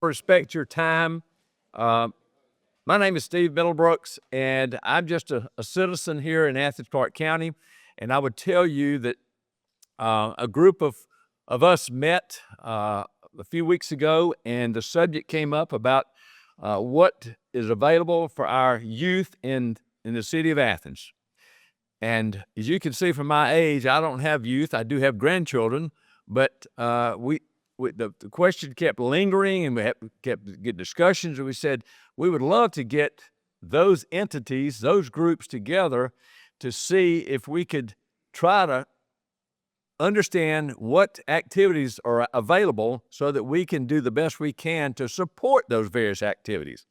Respect your time. Uh, my name is Steve Middlebrooks, and I'm just a citizen here in Athens, Clarke County. And I would tell you that a group of us met a few weeks ago, and the subject came up about what is available for our youth in the city of Athens. And as you can see from my age, I don't have youth. I do have grandchildren, but the question kept lingering, and kept getting discussions. And we said we would love to get those entities, those groups together to see if we could try to understand what activities are available so that we can do the best we can to support those various activities.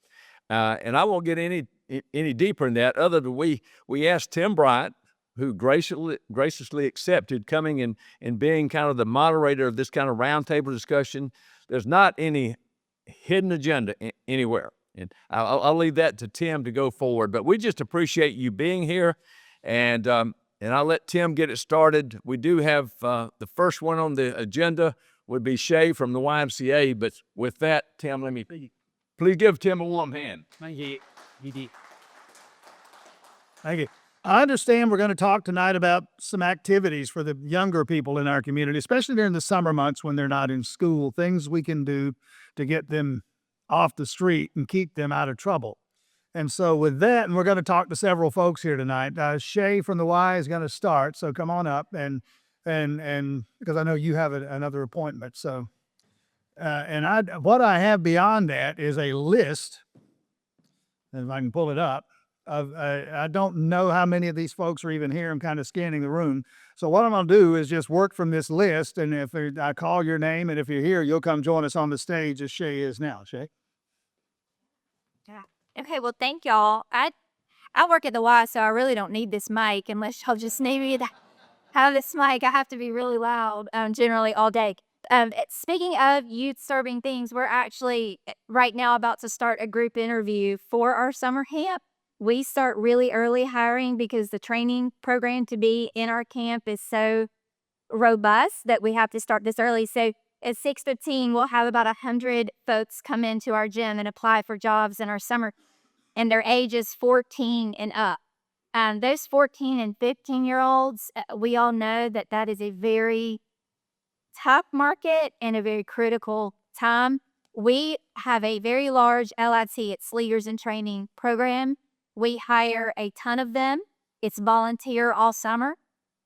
And I won't get any deeper in that, other than we asked Tim Bryant, who graciously accepted coming and being kind of the moderator of this kind of roundtable discussion. There's not any hidden agenda anywhere. And I'll leave that to Tim to go forward. But we just appreciate you being here, and I'll let Tim get it started. We do have the first one on the agenda would be Shay from the YMCA. But with that, Tim, please give Tim a warm hand. Thank you. Thank you. I understand we're going to talk tonight about some activities for the younger people in our community, especially during the summer months when they're not in school, things we can do to get them off the street and keep them out of trouble. And so with that, and we're going to talk to several folks here tonight. Shay from the Y is going to start, so come on up, and because I know you have another appointment. So, what I have beyond that is a list, if I can pull it up. I don't know how many of these folks are even here. I'm kind of scanning the room. So what I'm going to do is just work from this list, and if I call your name, and if you're here, you'll come join us on the stage as Shay is now. Shay? Yeah. Okay, well, thank y'all. I work at the Y, so I really don't need this mic unless y'all just need me to have this mic. I have to be really loud generally all day. Speaking of youth-serving things, we're actually right now about to start a group interview for our summer camp. We start really early hiring because the training program to be in our camp is so robust that we have to start this early. So at 6:15, we'll have about 100 folks come into our gym and apply for jobs in our summer, and their age is 14 and up. Those 14 and 15-year-olds, we all know that that is a very tough market and a very critical time. We have a very large LIT, it's Leaders in Training program. We hire a ton of them. It's volunteer all summer,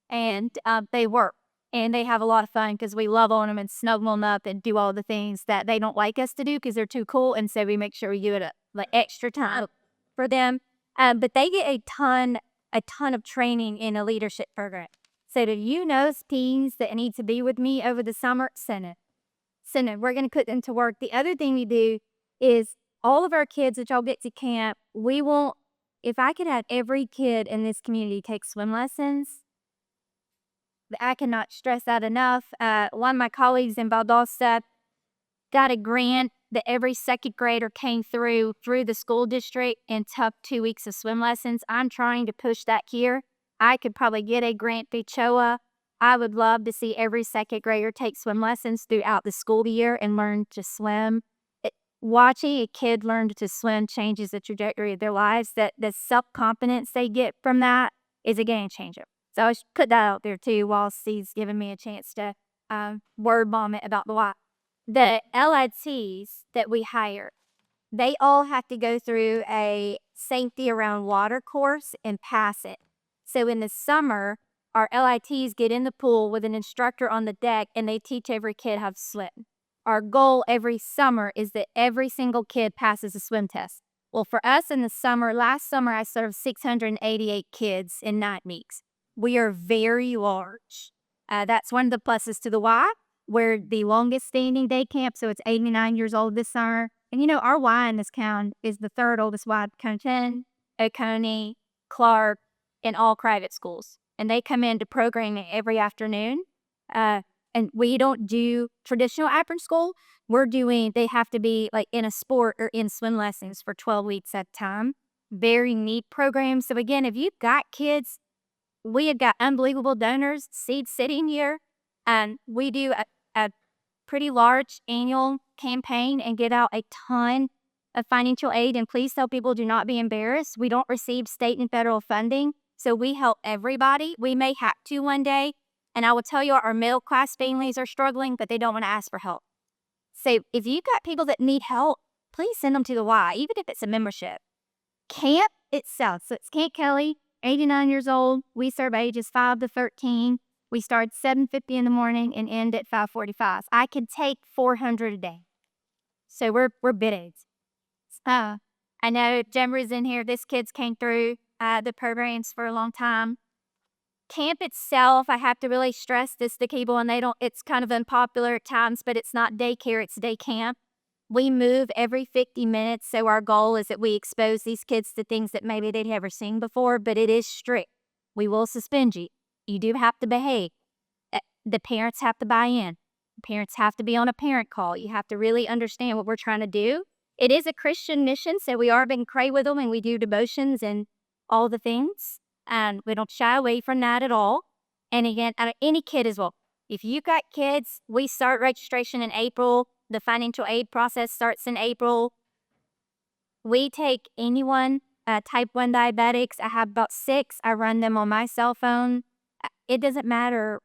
and they work. And they have a lot of fun because we love on them and snuggle them up and do all the things that they don't like us to do because they're too cool. And so we make sure we do it like extra time for them. But they get a ton of training in a leadership program. So do you know teens that need to be with me over the summer? Send it. We're going to put them to work. The other thing we do is all of our kids that y'all get to camp, if I could have every kid in this community take swim lessons, I cannot stress that enough. One of my colleagues in Valdosta got a grant that every second grader came through the school district and took 2 weeks of swim lessons. I'm trying to push that here. I could probably get a grant through CHOA. I would love to see every second grader take swim lessons throughout the school year and learn to swim. Watching a kid learn to swim changes the trajectory of their lives. That the self-confidence they get from that is a game changer. So I should put that out there too while Steve's giving me a chance to word bomb it about the why. The LITs that we hire, they all have to go through a safety around water course and pass it. So in the summer, our LITs get in the pool with an instructor on the deck and they teach every kid how to swim. Our goal every summer is that every single kid passes a swim test. Well, for us in the summer, last summer I served 688 kids in 9 weeks. We are very large. That's one of the pluses to the Y. We're the longest standing day camp, so it's 89 years old this summer. And our Y in this count is the third oldest Y, Conversations, Oconee, Clark, and all private schools. And they come into programming every afternoon. And we don't do traditional apron school. They have to be like in a sport or in swim lessons for 12 weeks at a time. Very neat program. So again, if you've got kids, we have got unbelievable donors, seed sitting here. And we do a pretty large annual campaign and get out a ton of financial aid. And please tell people, do not be embarrassed. We don't receive state and federal funding, so we help everybody. We may have to one day. And I will tell you, our middle class families are struggling, but they don't want to ask for help. So if you've got people that need help, please send them to the Y, even if it's a membership. Camp itself, so it's Camp Kelly, 89 years old. We serve ages 5 to 13. We start 7:50 in the morning and end at 5:45. I could take 400 a day. So we're big. I know Jemmer's in here. This kid's came through the programs for a long time. Camp itself, I have to really stress this to people, and it's kind of unpopular at times, but it's not daycare, it's day camp. We move every 50 minutes, so our goal is that we expose these kids to things that maybe they'd never seen before, but it is strict. We will suspend you. You do have to behave. The parents have to buy in. Parents have to be on a parent call. You have to really understand what we're trying to do. It is a Christian mission, so we are being pray with them, and we do devotions and all the things. And we don't shy away from that at all. And again, any kid as well. If you've got kids, we start registration in April. The financial aid process starts in April. We take anyone, type 1 diabetics. I have about 6. I run them on my cell phone. It doesn't matter.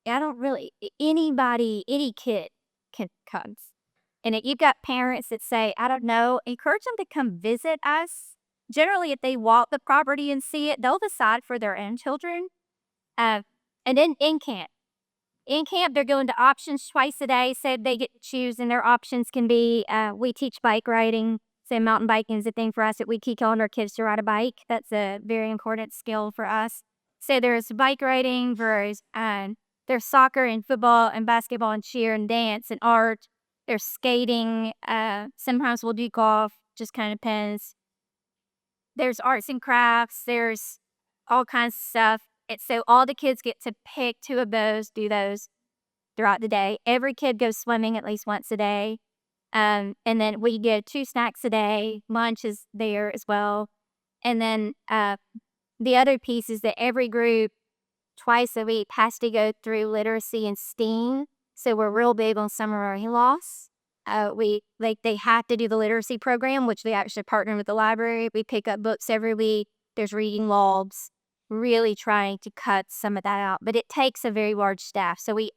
Anybody, any kid can come. And if you've got parents that say, I don't know, encourage them to come visit us. Generally, if they walk the property and see it, they'll decide for their own children. And then in camp, they're going to options twice a day, so they get to choose, and their options can be, we teach bike riding. So mountain biking is a thing for us that we teach all our kids to ride a bike. That's a very important skill for us. So there's bike riding, there's soccer and football and basketball and cheer and dance and art. There's skating. Sometimes we'll do golf, just kind of depends. There's arts and crafts. There's all kinds of stuff. And so all the kids get to pick 2 of those, do those throughout the day. Every kid goes swimming at least once a day. And then we get 2 snacks a day. Lunch is there as well. And then the other piece is that every group twice a week has to go through literacy and STEAM. So we're real big on summary loss. They have to do the literacy program, which we actually partner with the library. We pick up books every week. There's reading logs, really trying to cut some of that out. But it takes a very large staff. So we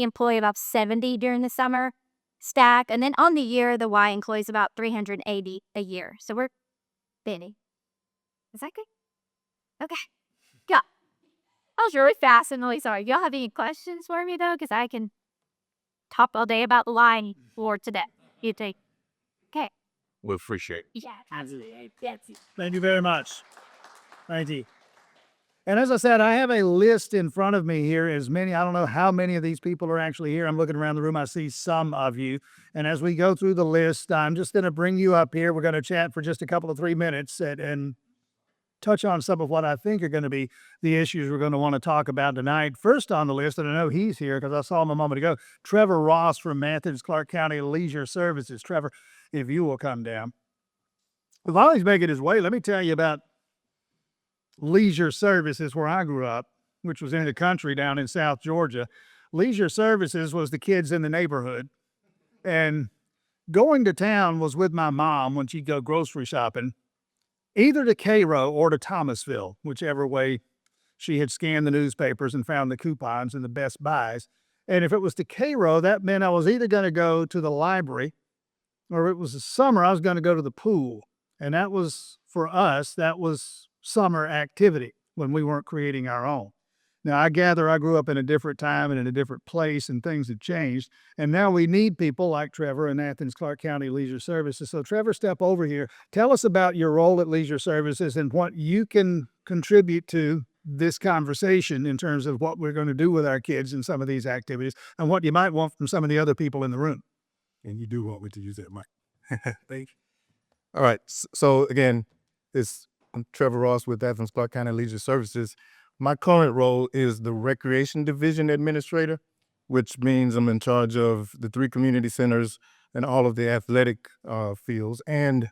employ about 70 during the summer stack. And then on the year, the Y employs about 380 a year. So we're busy. Is that good? Okay. Yeah. I was really fast and really sorry. Y'all have any questions for me, though? Because I can talk all day about the line for today. You take. Okay. We appreciate it. Yeah, absolutely. Yes. Thank you very much. Thank you. And as I said, I have a list in front of me here. I don't know how many of these people are actually here. I'm looking around the room. I see some of you. And as we go through the list, I'm just going to bring you up here. We're going to chat for just a couple of 3 minutes and touch on some of what I think are going to be the issues we're going to want to talk about tonight. First on the list, and I know he's here because I saw him a moment ago, Trevor Ross from Athens, Clarke County Leisure Services. Trevor, if you will come down. While he's making his way, let me tell you about Leisure Services where I grew up, which was in the country down in South Georgia. Leisure Services was the kids in the neighborhood. And going to town was with my mom when she'd go grocery shopping, either to Cairo or to Thomasville, whichever way she had scanned the newspapers and found the coupons and the best buys. And if it was to Cairo, that meant I was either going to go to the library or if it was the summer, I was going to go to the pool. And that was, for us, that was summer activity when we weren't creating our own. Now, I gather I grew up in a different time and in a different place, and things have changed. And now we need people like Trevor in Athens, Clarke County Leisure Services. So, Trevor, step over here. Tell us about your role at Leisure Services and what you can contribute to this conversation in terms of what we're going to do with our kids in some of these activities and what you might want from some of the other people in the room. And you do want me to use that mic. Thank you. All right. So, again, I'm Trevor Ross with Athens, Clarke County Leisure Services. My current role is the Recreation Division Administrator, which means I'm in charge of the 3 community centers and all of the athletic fields, and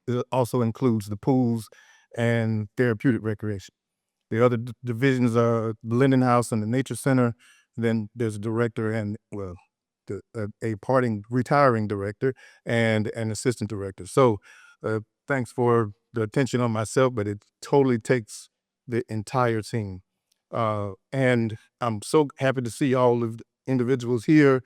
it also includes the pools and therapeutic recreation. The other divisions are the Linden House and the Nature Center. Then there's a director and, a parting retiring director and an assistant director. So thanks for the attention on myself, but it totally takes the entire team. And I'm so happy to see all of the individuals here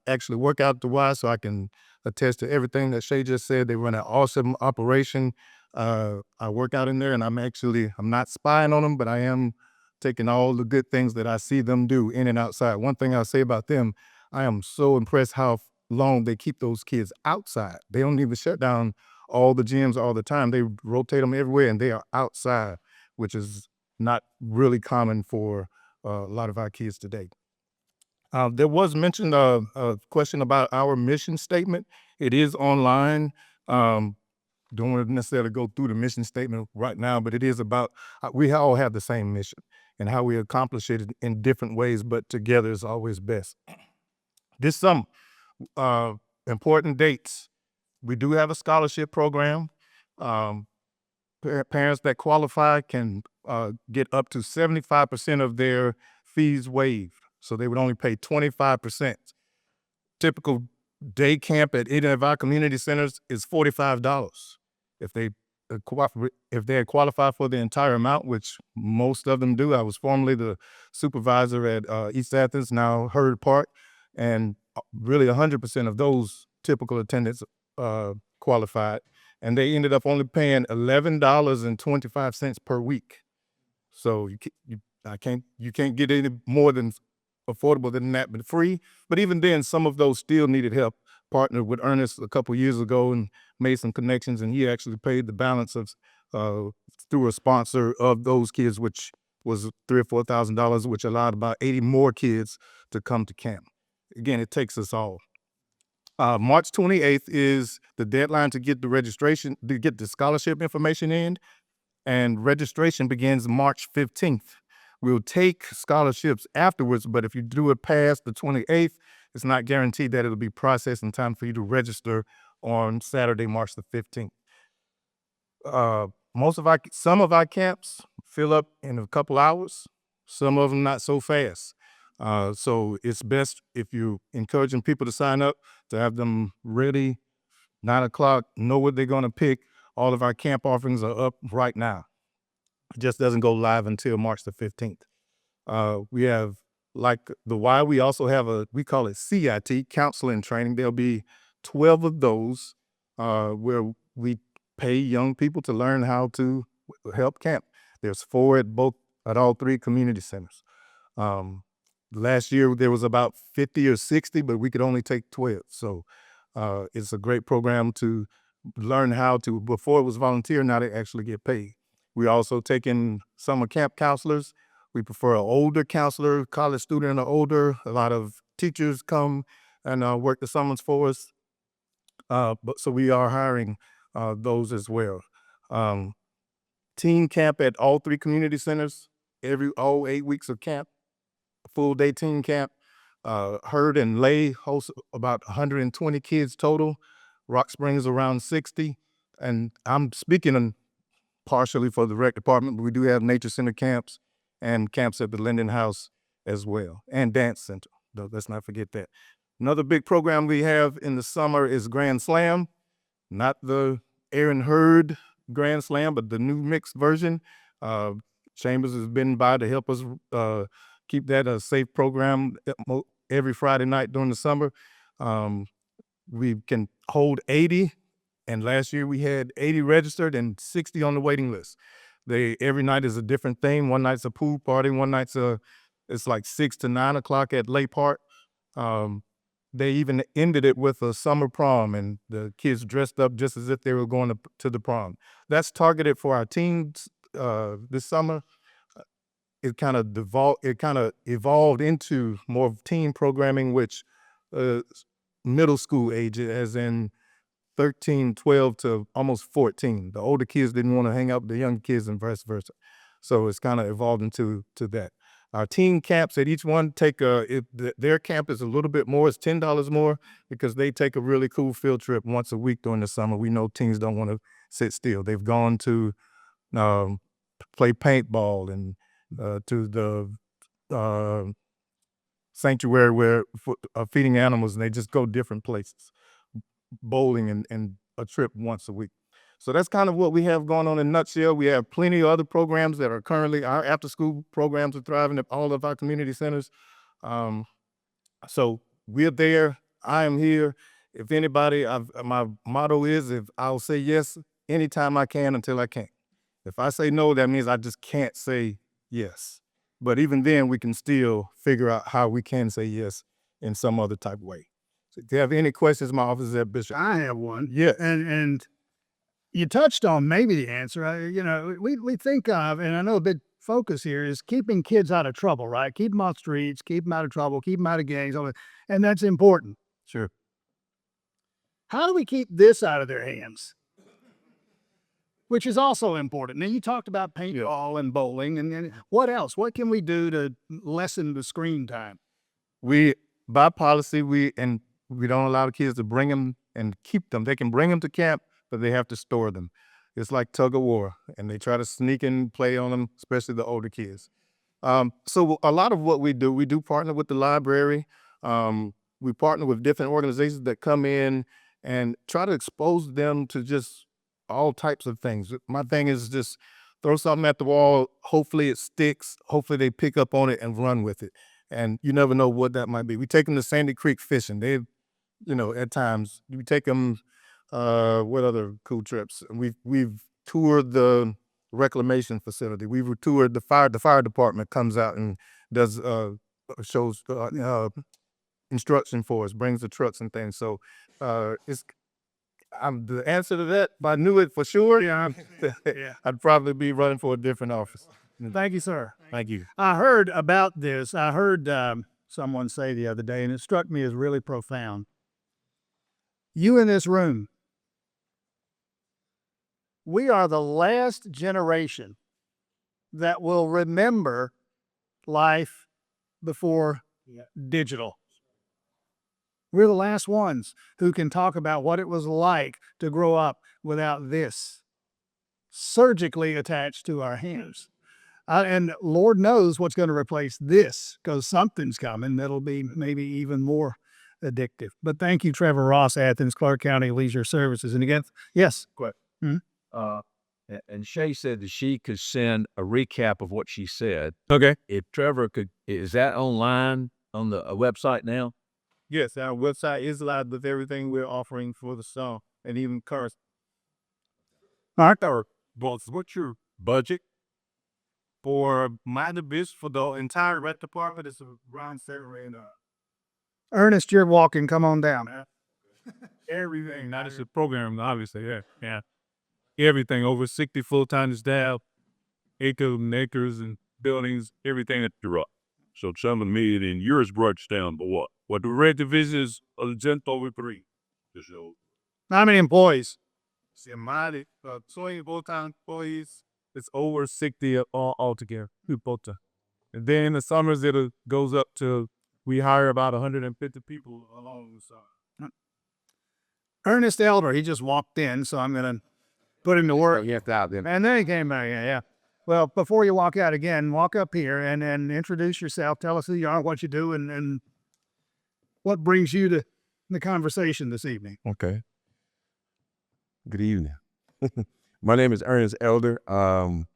actually work out the Y, so I can attest to everything that Shay just said. They run an awesome operation. I work out in there, and I'm not spying on them, but I am taking all the good things that I see them do in and outside. One thing I'll say about them, I am so impressed how long they keep those kids outside. They don't even shut down all the gyms all the time. They rotate them everywhere, and they are outside, which is not really common for a lot of our kids today. There was mentioned a question about our mission statement. It is online. Don't want to necessarily go through the mission statement right now, but it is about we all have the same mission and how we accomplish it in different ways, but together is always best. This summer, important dates. We do have a scholarship program. Um, Parents that qualify can get up to 75% of their fees waived. So they would only pay 25%. Typical day camp at any of our community centers is $45. If they qualify for the entire amount, which most of them do. I was formerly the supervisor at East Athens, now Hurd Park, and really 100% of those typical attendants qualified, and they ended up only paying $11.25 per week. So you can't get any more than affordable than that, but free. But even then, some of those still needed help. Partnered with Ernest a couple years ago and made some connections, and he actually paid the balance of through a sponsor of those kids, which was $3,000 or $4,000, which allowed about 80 more kids to come to camp. Again, it takes us all. March 28th is the deadline to get the scholarship information in, and registration begins March 15th. We'll take scholarships afterwards, but if you do it past the 28th, it's not guaranteed that it'll be processed in time for you to register on Saturday, March the 15th. Some of our camps fill up in a couple hours, some of them not so fast. So it's best if you're encouraging people to sign up to have them ready 9 o'clock, know what they're going to pick. All of our camp offerings are up right now. It just doesn't go live until March the 15th. We have, like the Y, we also have we call it CIT, counseling training. There'll be 12 of those where we pay young people to learn how to help camp. There's 4 at all 3 community centers. Last year there was about 50 or 60, but we could only take 12. So it's a great program to learn how to, before it was volunteer, now they actually get paid. We also take in summer camp counselors. We prefer an older counselor, college student or older. A lot of teachers come and work the summers for us. So we are hiring those as well. Teen camp at all 3 community centers, all 8 weeks of camp, full day teen camp. Hurd and Lay host about 120 kids total. Rock Springs around 60. And I'm speaking partially for the rec department, but we do have nature center camps and camps at the Linden House as well, and dance center. Let's not forget that. Another big program we have in the summer is Grand Slam, not the Aaron Hurd Grand Slam, but the new mixed version. Chambers has been by to help us keep that a safe program every Friday night during the summer. We can hold 80, and last year we had 80 registered and 60 on the waiting list. Every night is a different theme. One night's a pool party. One night's it's like 6 to 9 o'clock at Lay Park. They even ended it with a summer prom, and the kids dressed up just as if they were going to the prom. That's targeted for our teens this summer. It kind of evolved into more teen programming, which middle school age, as in 13, 12 to almost 14. The older kids didn't want to hang out with the young kids and vice versa. So it's kind of evolved into that. Our teen camps at each one their camp is a little bit more, it's $10 more, because they take a really cool field trip once a week during the summer. We know teens don't want to sit still. They've gone to play paintball and to the sanctuary where for feeding animals, and they just go different places, bowling and a trip once a week. So that's kind of what we have going on in a nutshell. We have plenty of other programs that are currently, our after-school programs are thriving at all of our community centers. So we're there. I am here. If anybody, my motto is, if I'll say yes anytime I can until I can't. If I say no, that means I just can't say yes. But even then, we can still figure out how we can say yes in some other type of way. So if you have any questions, my office is at Bishop. I have one. Yeah. And you touched on maybe the answer. We think of, and I know a big focus here is keeping kids out of trouble, right? Keep them off streets, keep them out of trouble, keep them out of gangs, all that. And that's important. Sure. How do we keep this out of their hands? Which is also important. Now, you talked about paintball and bowling, and what else? What can we do to lessen the screen time? We, by policy, we don't allow the kids to bring them and keep them. They can bring them to camp, but they have to store them. It's like tug of war, and they try to sneak and play on them, especially the older kids. So a lot of what we do partner with the library. We partner with different organizations that come in and try to expose them to just all types of things. My thing is just throw something at the wall. Hopefully it sticks. Hopefully they pick up on it and run with it. And you never know what that might be. We take them to Sandy Creek fishing. They, at times we take them. What other cool trips? We've toured the reclamation facility. We've toured the fire. The fire department comes out and does shows instruction for us, brings the trucks and things. So it's the answer to that. If I knew it for sure, Yeah. I'd probably be running for a different office. Thank you, sir. Thank you. I heard about this. I heard someone say the other day, and it struck me as really profound. You in this room, we are the last generation that will remember life before digital. We're the last ones who can talk about what it was like to grow up without this surgically attached to our hands. And Lord knows what's going to replace this, because something's coming that'll be maybe even more addictive. But thank you, Trevor Ross, Athens, Clark County Leisure Services. And again, yes. And Shay said that she could send a recap of what she said. Okay. If Trevor could, is that online on the website now? Yes, our website is live with everything we're offering for the song, and even current. All right. Boss, what's your budget for my business for the entire rec department? Is around $7 million. Ernest, you're walking. Come on down. Everything, not just a program, obviously, yeah. Everything, over 60 full-time staff, acres and acres and buildings, everything that you're up. So 7 million in yours breaks down, but what? What the red division is just over 3. So, How many employees? See, my 20 full-time employees, it's over 60 altogether. And then in the summers, it goes up to, we hire about 150 people along the side. Ernest Elder, he just walked in, so I'm going to put him to work. You have to out there. And then he came back. Yeah. Well, before you walk out again, walk up here and introduce yourself. Tell us who you are, what you do, and what brings you to the conversation this evening. Okay. Good evening. My name is Ernest Elder. I'm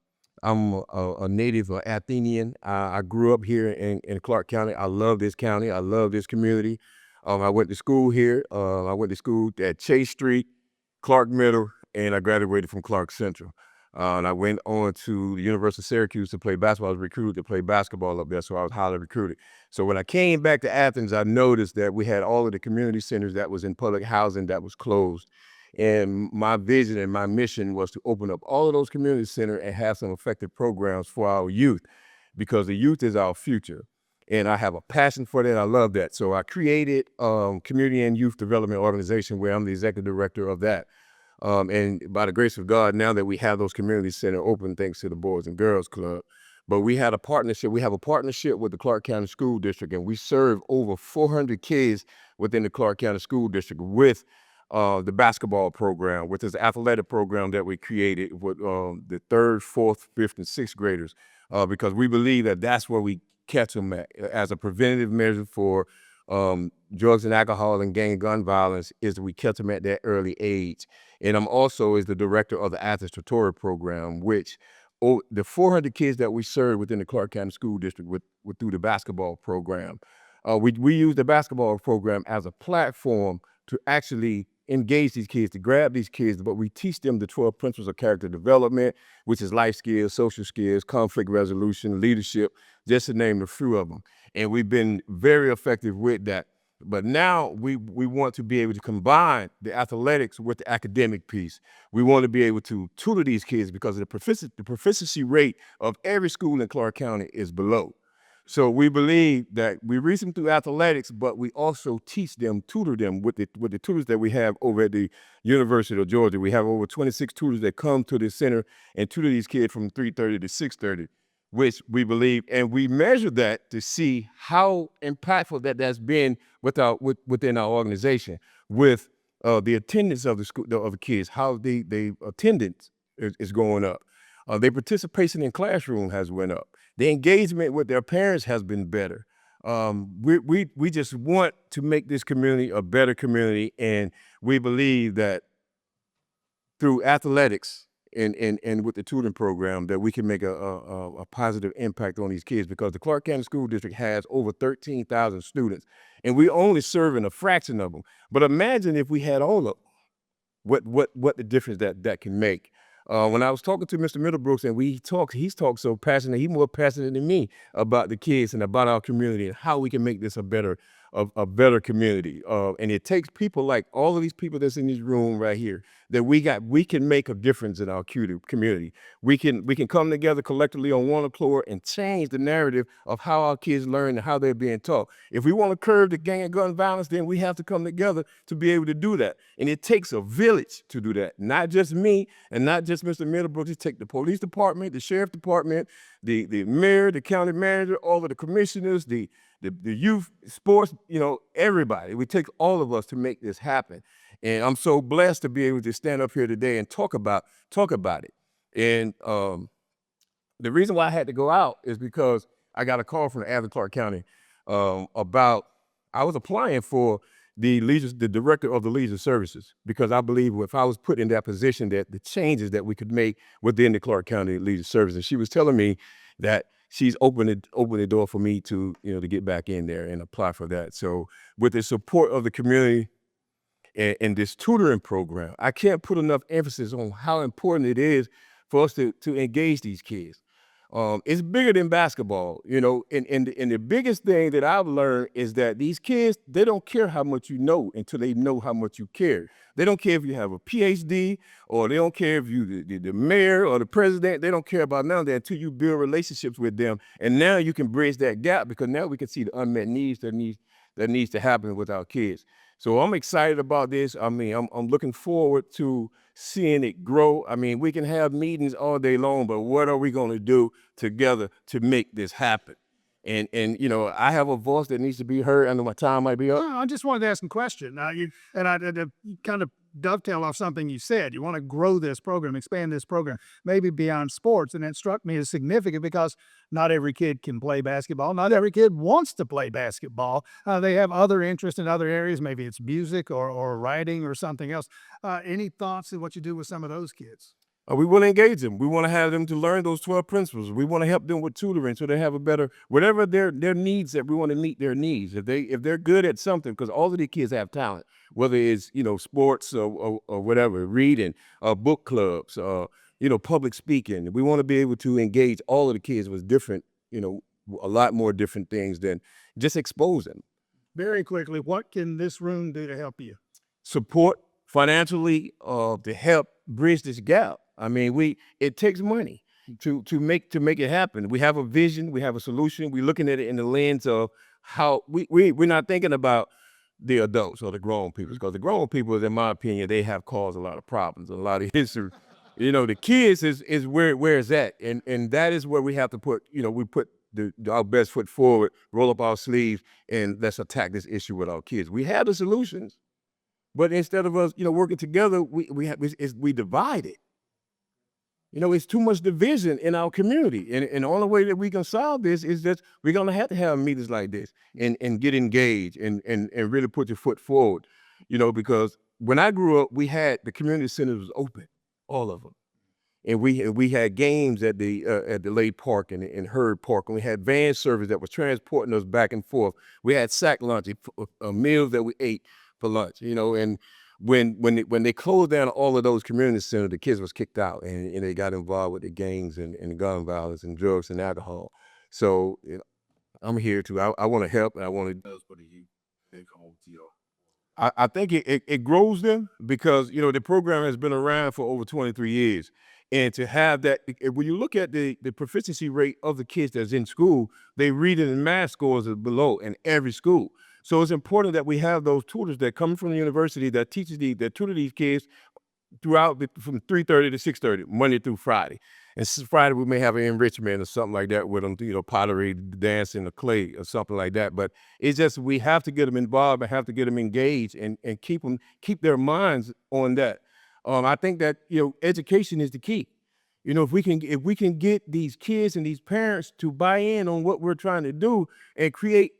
a native Athenian. I grew up here in Clark County. I love this county. I love this community. I went to school here. I went to school at Chase Street, Clark Middle, and I graduated from Clark Central. And I went on to the University of Syracuse to play basketball. I was recruited to play basketball up there, so I was highly recruited. So when I came back to Athens, I noticed that we had all of the community centers that was in public housing that was closed. And my vision and my mission was to open up all of those community centers and have some effective programs for our youth, because the youth is our future. And I have a passion for that. I love that. So I created Community and Youth Development Organization, where I'm the executive director of that. And by the grace of God, now that we have those community centers open, thanks to the Boys and Girls Club, but we had a partnership. We have a partnership with the Clark County School District, and we serve over 400 kids within the Clark County School District with the basketball program, with this athletic program that we created with the 3rd, 4th, 5th, and 6th graders, because we believe that that's where we catch them as a preventative measure for drugs and alcohol and gang and gun violence is that we catch them at that early age. And I'm also is the director of the Athens Tutorial Program, which the 400 kids that we serve within the Clark County School District with through the basketball program. We use the basketball program as a platform to actually engage these kids, to grab these kids, but we teach them the 12 principles of character development, which is life skills, social skills, conflict resolution, leadership, just to name a few of them. And we've been very effective with that. But now we want to be able to combine the athletics with the academic piece. We want to be able to tutor these kids because the proficiency rate of every school in Clark County is below. So we believe that we reach them through athletics, but we also teach them, tutor them with the tutors that we have over at the University of Georgia. We have over 26 tutors that come to the center and tutor these kids from 3:30 to 6:30, which we believe, and we measure that to see how impactful that's been within our organization, with the attendance of the school of the kids, how the attendance is going up. Their participation in classroom has went up. The engagement with their parents has been better. We just want to make this community a better community, and we believe that through athletics and with the tutoring program that we can make a positive impact on these kids, because the Clark County School District has over 13,000 students, and we only serving a fraction of them. But imagine if we had all of them, what the difference that can make. When I was talking to Mr. Middlebrooks and he's talked so passionate, he's more passionate than me about the kids and about our community and how we can make this a better community. And it takes people like all of these people that's in this room right here that we can make a difference in our community. We can come together collectively on one accord and change the narrative of how our kids learn and how they're being taught. If we want to curb the gang and gun violence, then we have to come together to be able to do that. And it takes a village to do that. Not just me and not just Mr. Middlebrooks. It takes the police department, the sheriff department, the mayor, the county manager, all of the commissioners, the youth, sports, everybody. We take all of us to make this happen. And I'm so blessed to be able to stand up here today and talk about it. And the reason why I had to go out is because I got a call from the Athens Clark County about I was applying for the director of the Leisure Services, because I believe if I was put in that position, that the changes that we could make within the Clark County Leisure Services. She was telling me that she's opened the door for me to get back in there and apply for that. So with the support of the community and this tutoring program, I can't put enough emphasis on how important it is for us to engage these kids. It's bigger than basketball, and the biggest thing that I've learned is that these kids, they don't care how much you know until they know how much you care. They don't care if you have a PhD, or they don't care if you the mayor or the president. They don't care about none of that until you build relationships with them. And now you can bridge that gap, because now we can see the unmet needs that needs to happen with our kids. So I'm excited about this. I mean, I'm looking forward to seeing it grow. I mean, we can have meetings all day long, but what are we going to do together to make this happen? And I have a voice that needs to be heard. I know my time might be up. I just wanted to ask a question. You kind of dovetail off something you said. You want to grow this program, expand this program, maybe beyond sports. And that struck me as significant because not every kid can play basketball. Not every kid wants to play basketball. They have other interests in other areas. Maybe it's music or writing or something else. Any thoughts on what you do with some of those kids? We want to engage them. We want to have them to learn those 12 principles. We want to help them with tutoring so they have a better, whatever their needs, that we want to meet their needs. If they're good at something, because all of the kids have talent, whether it's sports or whatever, reading, book clubs, public speaking. We want to be able to engage all of the kids with different, a lot more different things than just expose them. Very quickly, what can this room do to help you? Support financially to help bridge this gap. I mean, it takes money to make it happen. We have a vision, we have a solution. We're looking at it in the lens of how we're not thinking about the adults or the grown people, because the grown people, in my opinion, they have caused a lot of problems, a lot of history. The kids is where it's at, and that is where we have to put. We put our best foot forward, roll up our sleeves, and let's attack this issue with our kids. We have the solutions, but instead of us, working together, we divide it. You know, it's too much division in our community. And the only way that we can solve this is that we're gonna have to have meetings like this and get engaged and really put your foot forward. You know, because when I grew up, we had the community centers was open, all of them. And we had games at the Lake Park and Hurd Park, and we had van service that was transporting us back and forth. We had sack lunch, meals that we ate for lunch, you know. And when they closed down all of those community centers, the kids was kicked out, and they got involved with the gangs and gun violence and drugs and alcohol. So you know, I'm here to. I want to help, and I want to. I think it grows them because you know the program has been around for over 23 years, and to have that when you look at the proficiency rate of the kids that's in school, they reading and math scores are below in every school. So it's important that we have those tutors that come from the university that that tutor these kids throughout from 3:30 to 6:30, Monday through Friday. And Friday we may have an enrichment or something like that with them, you know, pottery, dancing, or clay, or something like that. But it's just we have to get them involved and have to get them engaged and keep their minds on that. I think that you know education is the key. You know, if we can get these kids and these parents to buy in on what we're trying to do and create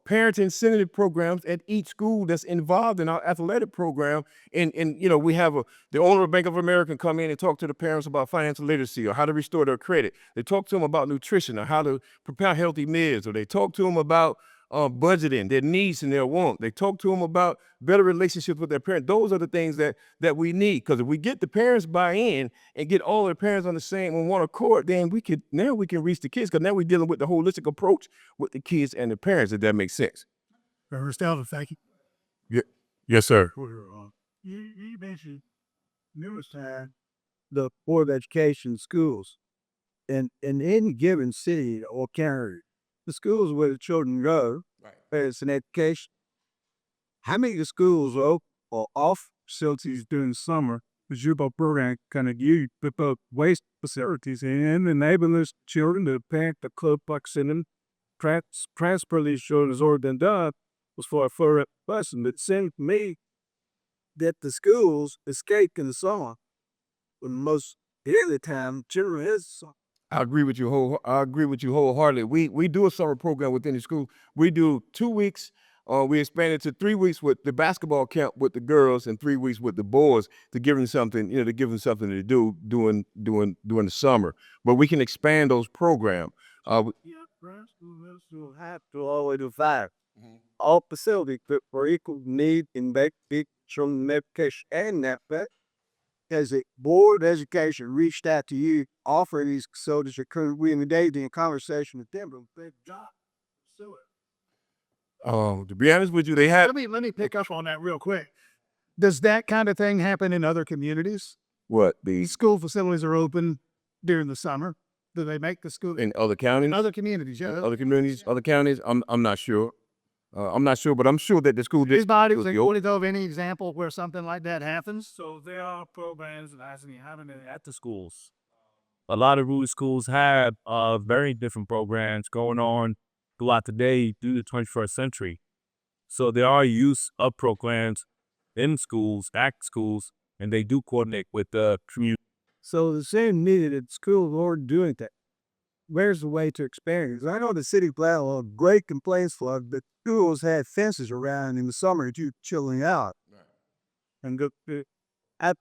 parent incentive programs at each school that's involved in our athletic program. And you know, we have the owner of Bank of America come in and talk to the parents about financial literacy or how to restore their credit. They talk to them about nutrition or how to prepare healthy meals, or they talk to them about budgeting, their needs and their wants. They talk to them about better relationships with their parents. Those are the things that we need. Because if we get the parents buy in and get all the parents on the same on one accord, then we can reach the kids. Because now we're dealing with the holistic approach with the kids and the parents. If that makes sense. Reverend Stelton, thank you. Yeah. Yes, sir. You mentioned numerous times the Board of Education schools. In any given city or county, the schools where the children go, Right. it's an education. How many of the schools are open or off facilities during the summer? The JUBO program kind of you put up waste facilities and enabling those children to pack the club bucks in them, transfer these children has already been done was for a further person. But it seemed to me that the schools escape in the summer when most of the time children is summer. I agree with you wholeheartedly. We do a summer program within the school. We do 2 weeks. We expanded to 3 weeks with the basketball camp with the girls and 3 weeks with the boys to give them something, you know, to give them something to do during the summer. But we can expand those programs. Primary school, middle school, high school, all the way to 5. All facilities fit for equal need in big children education. And that fact, as the Board of Education reached out to you, offering these facilities, we engaged in conversation with them. Big job. To be honest with you, they had Let me pick up on that real quick. Does that kind of thing happen in other communities? what These school facilities are open during the summer. Do they make the school in other counties, in other communities? Yeah. other communities, other counties. I'm not sure. I'm not sure, but I'm sure that the school These bodies, will they be open. only of any example where something like that happens? So there are programs that actually happening at the schools. A lot of rural schools have very different programs going on throughout the day through the 21st century. So there are use of programs in schools, at schools, and they do coordinate with the community. So the same needed at schools are doing that. Where's the way to expand? I know the city plan a great complaints for the schools had fences around in the summer to keep chilling out. And go at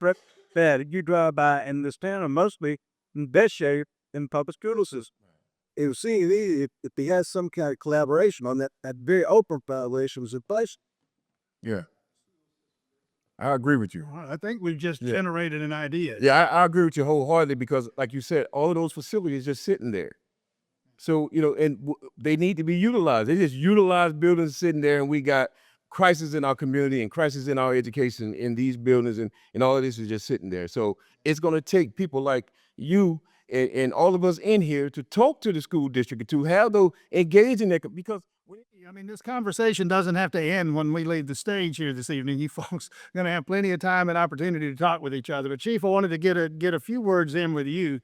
that you drive by and this town are mostly in best shape in public school system. It was seeing if they had some kind of collaboration on that very open violation was in place. Yeah, I agree with you. Well, I think we've just Yeah. generated an idea. Yeah, I agree with you wholeheartedly because, like you said, all of those facilities just sitting there. So you know, and they need to be utilized. They just utilize buildings sitting there, and we got crisis in our community and crisis in our education in these buildings, and all of this is just sitting there. So it's going to take people like you and all of us in here to talk to the school district to have those engage in that because. I mean, this conversation doesn't have to end when we leave the stage here this evening. You folks are going to have plenty of time and opportunity to talk with each other. But Chief, I wanted to get a few words in with you.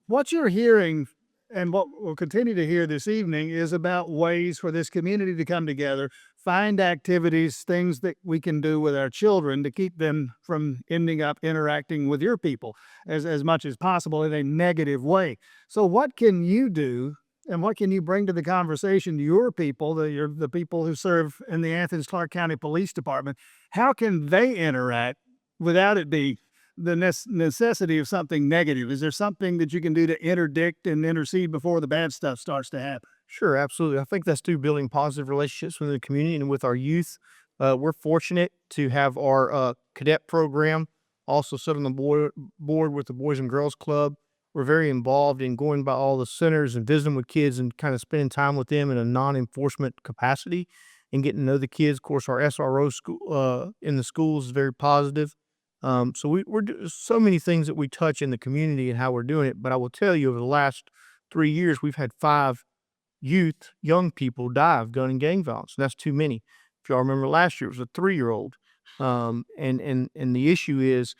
What you're hearing and what we'll continue to hear this evening is about ways for this community to come together find activities, things that we can do with our children to keep them from ending up interacting with your people as much as possible in a negative way. So what can you do and what can you bring to the conversation to your people, the people who serve in the Athens-Clarke County Police Department? How can they interact without it be the necessity of something negative? Is there something that you can do to interdict and intercede before the bad stuff starts to happen? Sure, absolutely. I think that's through building positive relationships within the community and with our youth. We're fortunate to have our cadet program also sit on the board with the Boys and Girls Club. We're very involved in going by all the centers and visiting with kids and kind of spending time with them in a non-enforcement capacity and getting to know the kids. Of course, our SRO school in the schools is very positive. So we're doing so many things that we touch in the community and how we're doing it. But I will tell you, over the last 3 years, we've had 5 young people die of gun and gang violence. And that's too many. If y'all remember last year, it was a 3-year-old. And the issue is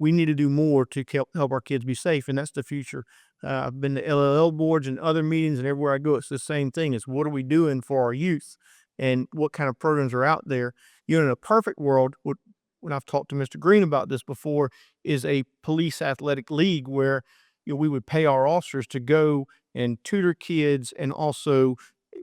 we need to do more to help our kids be safe, and that's the future. I've been to LLL boards and other meetings, and everywhere I go, it's the same thing. It's what are we doing for our youth, and what kind of programs are out there. In a perfect world, when I've talked to Mr. Green about this before, is a police athletic league where we would pay our officers to go and tutor kids and also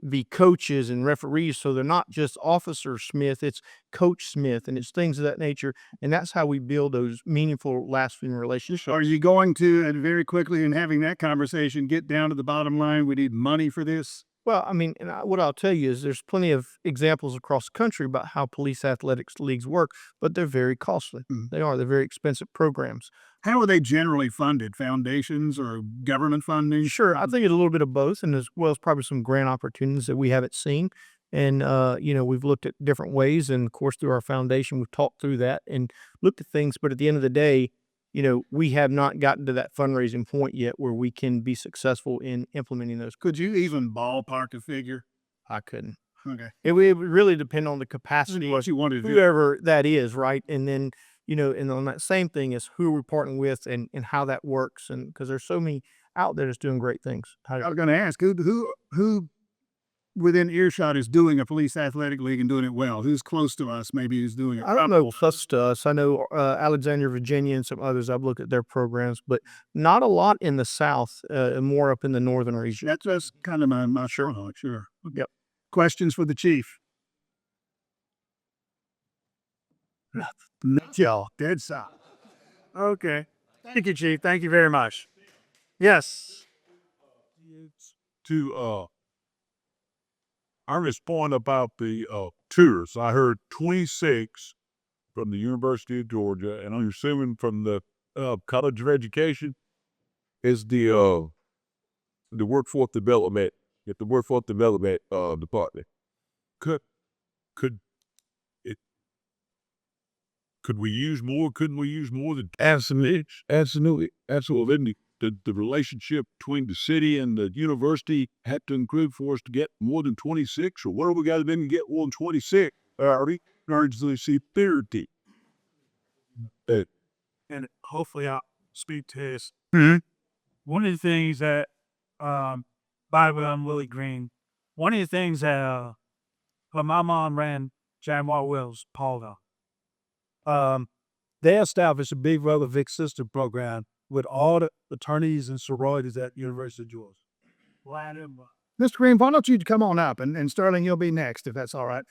be coaches and referees. So they're not just Officer Smith, it's Coach Smith, and it's things of that nature. And that's how we build those meaningful, lasting relationships. Are you going to, and very quickly in having that conversation, get down to the bottom line? We need money for this. Well, I mean, what I'll tell you is there's plenty of examples across the country about how police athletics leagues work, but they're very costly. They're very expensive programs. How are they generally funded? Foundations or government funding? Sure, I think it's a little bit of both, and as well as probably some grant opportunities that we haven't seen. And, we've looked at different ways, and of course, through our foundation, we've talked through that and looked at things. But at the end of the day, we have not gotten to that fundraising point yet where we can be successful in implementing those. Could you even ballpark a figure? I couldn't. Okay. It would really depend on the capacity, What you wanted to do. whoever that is, right? And then, and on that same thing is who we're partnering with and how that works. And because there's so many out there that's doing great things. I was going to ask who within earshot is doing a police athletic league and doing it well? Who's close to us? Maybe who's doing it. I don't know close to us. I know Alexandria, Virginia, and some others. I've looked at their programs, but not a lot in the South, more up in the northern region. That's kind of my sure. Sure. Yep. Questions for the chief? No, dead stop. Okay. Thank you, Chief. Thank you very much. Yes. To Ernest's point about the tours, I heard 26 from the University of Georgia, and I'm assuming from the College of Education is the workforce development, the workforce development department. Could we use more? Couldn't we use more than absolutely. The relationship between the city and the university had to include for us to get more than 26, or what have we got to do to get more than 26? Already, urgently see 30. And hopefully I'll speak to his. Mhm. One of the things that, by the way, I'm Willie Green. One of the things that, when my mom ran Jaguar Wells, Paulville, they established a Big Brother Big Sister program with all the attorneys and sororities at University of Georgia. Mr. Green, why don't you come on up, and Sterling, you'll be next, if that's all right.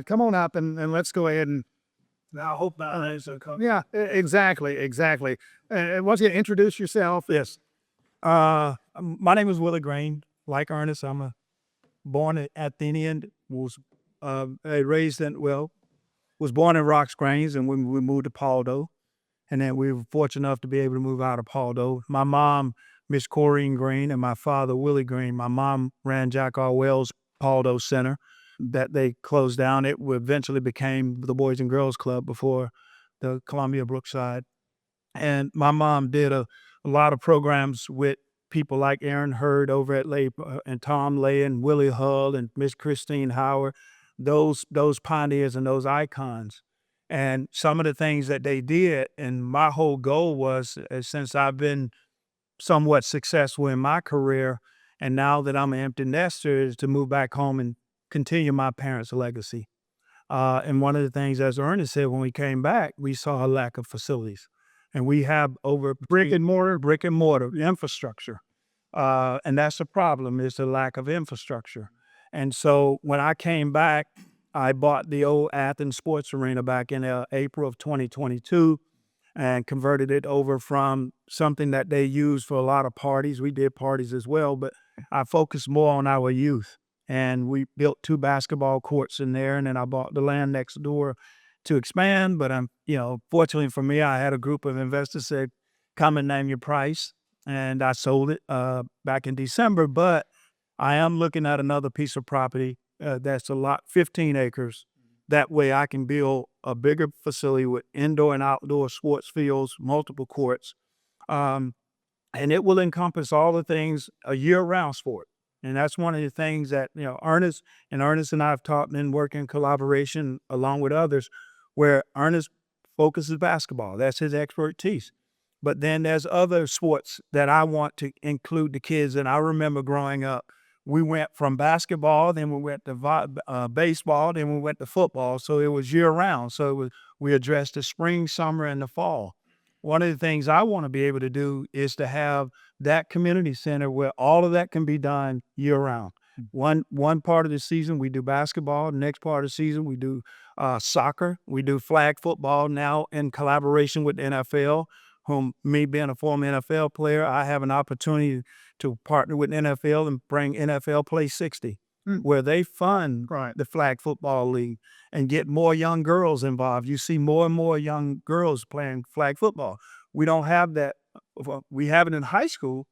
Come on up, and let's go ahead and... I hope that is okay. Yeah, exactly. Want you to introduce yourself? Yes. My name is Willie Green. Like Ernest, I'm a born Athenian, was raised in, was born in Rock Springs, and we moved to Paldo. And then we were fortunate enough to be able to move out of Paldo. My mom, Miss Corrine Green, and my father, Willie Green. My mom ran Jack R. Wells Paldo Center that they closed down. It eventually became the Boys and Girls Club before the Columbia Brookside. And my mom did a lot of programs with people like Aaron Hurd over at Lay and Tom Lay and Willie Hull and Miss Christine Howard, those pioneers and those icons. And some of the things that they did, and my whole goal was, since I've been somewhat successful in my career, and now that I'm an empty nester, is to move back home and continue my parents' legacy. And one of the things, as Ernest said, when we came back, we saw a lack of facilities. And we have over brick and mortar infrastructure. And that's the problem, is the lack of infrastructure. And so when I came back, I bought the old Athens Sports Arena back in April of 2022 and converted it over from something that they use for a lot of parties. We did parties as well, but I focused more on our youth. And we built 2 basketball courts in there, and then I bought the land next door to expand. But fortunately for me, I had a group of investors said, "Come and name your price," and I sold it back in December. But I am looking at another piece of property that's a lot, 15 acres. That way, I can build a bigger facility with indoor and outdoor sports fields, multiple courts, and it will encompass all the things, a year-round sport. And that's one of the things that, Ernest and I have taught and work in collaboration along with others, where Ernest focuses basketball. That's his expertise. But then there's other sports that I want to include the kids. And I remember growing up, we went from basketball, then we went to baseball, then we went to football. So it was year round. So we addressed the spring, summer, and the fall. One of the things I want to be able to do is to have that community center where all of that can be done year round. One part of the season we do basketball. The next part of the season we do soccer. We do flag football now in collaboration with the NFL. Whom, me being a former NFL player, I have an opportunity to partner with NFL and bring NFL Play 60, where they fund the flag football league and get more young girls involved. You see more and more young girls playing flag football. We don't have that. We have it in high school,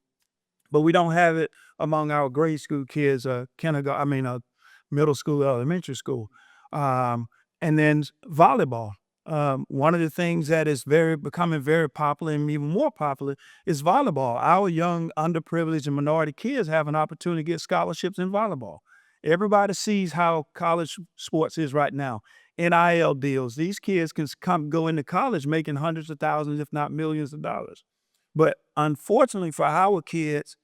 but we don't have it among our grade school kids, middle school, elementary school. And then volleyball. One of the things that is becoming very popular and even more popular is volleyball. Our young underprivileged and minority kids have an opportunity to get scholarships in volleyball. Everybody sees how college sports is right now. NIL deals. These kids can go into college making hundreds of thousands, if not millions of dollars. But unfortunately for our kids,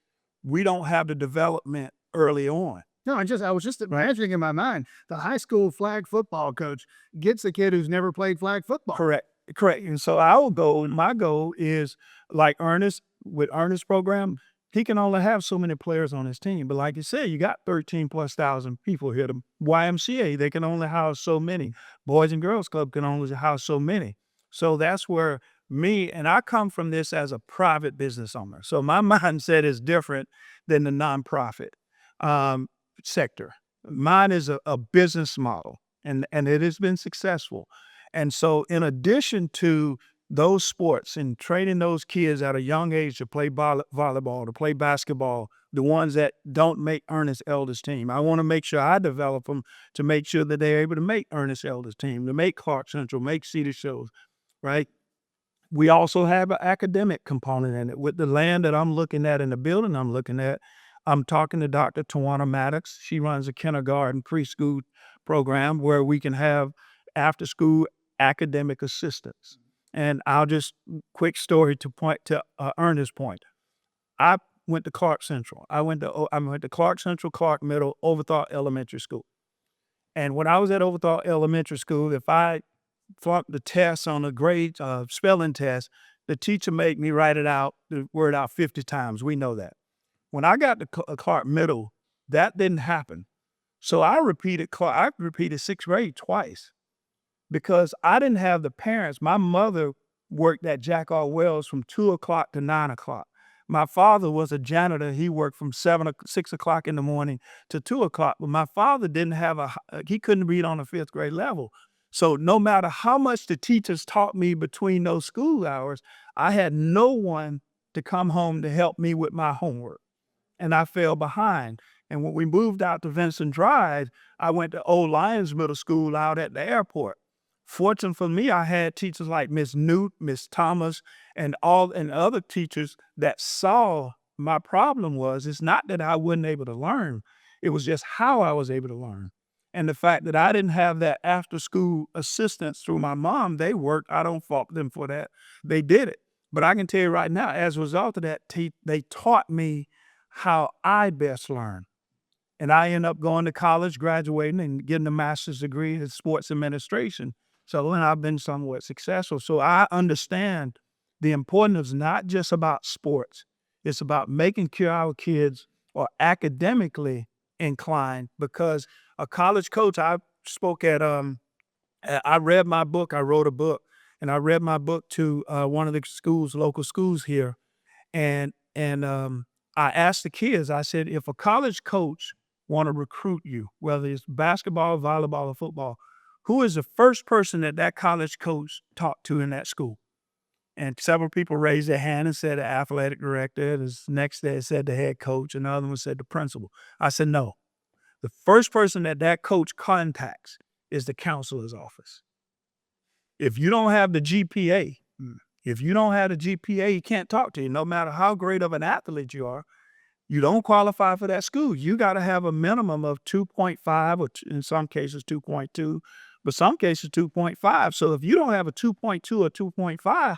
we don't have the development early on. No, I was just imagining in my mind, the high school flag football coach gets a kid who's never played flag football. Correct. And so my goal is, like Ernest, with Ernest's program, he can only have so many players on his team. But like you said, you got 13,000+ people here. The YMCA, they can only house so many. Boys and Girls Club can only house so many. So that's where and I come from this as a private business owner. So my mindset is different than the nonprofit sector. Mine is a business model, and it has been successful. And so in addition to those sports and training those kids at a young age to play volleyball, to play basketball, the ones that don't make Ernest Elder's team, I want to make sure I develop them to make sure that they're able to make Ernest Elder's team, to make Clark Central, make Cedar Shows, right? We also have an academic component in it. With the land that I'm looking at and the building I'm looking at, I'm talking to Dr. Tawana Maddox. She runs a kindergarten preschool program where we can have after-school academic assistance. And I'll just, quick story to point to Ernest's point. I went to Clark Central. I went to Clark Central, Clark Middle, Overthought Elementary School. And when I was at Overthought Elementary School, if I flunked the test on a grade spelling test, the teacher made me write the word out 50 times. We know that. When I got to Clark Middle, that didn't happen. So I repeated 6th grade twice because I didn't have the parents. My mother worked at Jack R. Wells from 2 o'clock to 9 o'clock. My father was a janitor. He worked from 6 o'clock in the morning to 2 o'clock. But my father he couldn't read on a 5th grade level. So no matter how much the teachers taught me between those school hours, I had no one to come home to help me with my homework. And I fell behind. And when we moved out to Vincent Drive, I went to Old Lions Middle School out at the airport. Fortunately for me, I had teachers like Miss Newt, Miss Thomas, and other teachers that saw my problem it's not that I wasn't able to learn. It was just how I was able to learn. And the fact that I didn't have that after-school assistance through my mom, they worked. I don't fault them for that. They did it. But I can tell you right now, as a result of that, they taught me how I best learn. And I ended up going to college, graduating, and getting a master's degree in sports administration. So, and I've been somewhat successful. So I understand the importance of not just about sports. It's about making sure our kids are academically inclined, because a college coach, I spoke at, I read my book, I wrote a book, and I read my book to one of the schools, local schools here. And I asked the kids, I said, if a college coach want to recruit you, whether it's basketball, volleyball, or football, who is the first person that college coach talked to in that school? And several people raised their hand and said the athletic director. The next day it said the head coach, and the other one said the principal. I said, no. The first person that coach contacts is the counselor's office. If you don't have the GPA, he can't talk to you. No matter how great of an athlete you are, you don't qualify for that school. You got to have a minimum of 2.5, or in some cases 2.2, but some cases 2.5. So if you don't have a 2.2 or 2.5,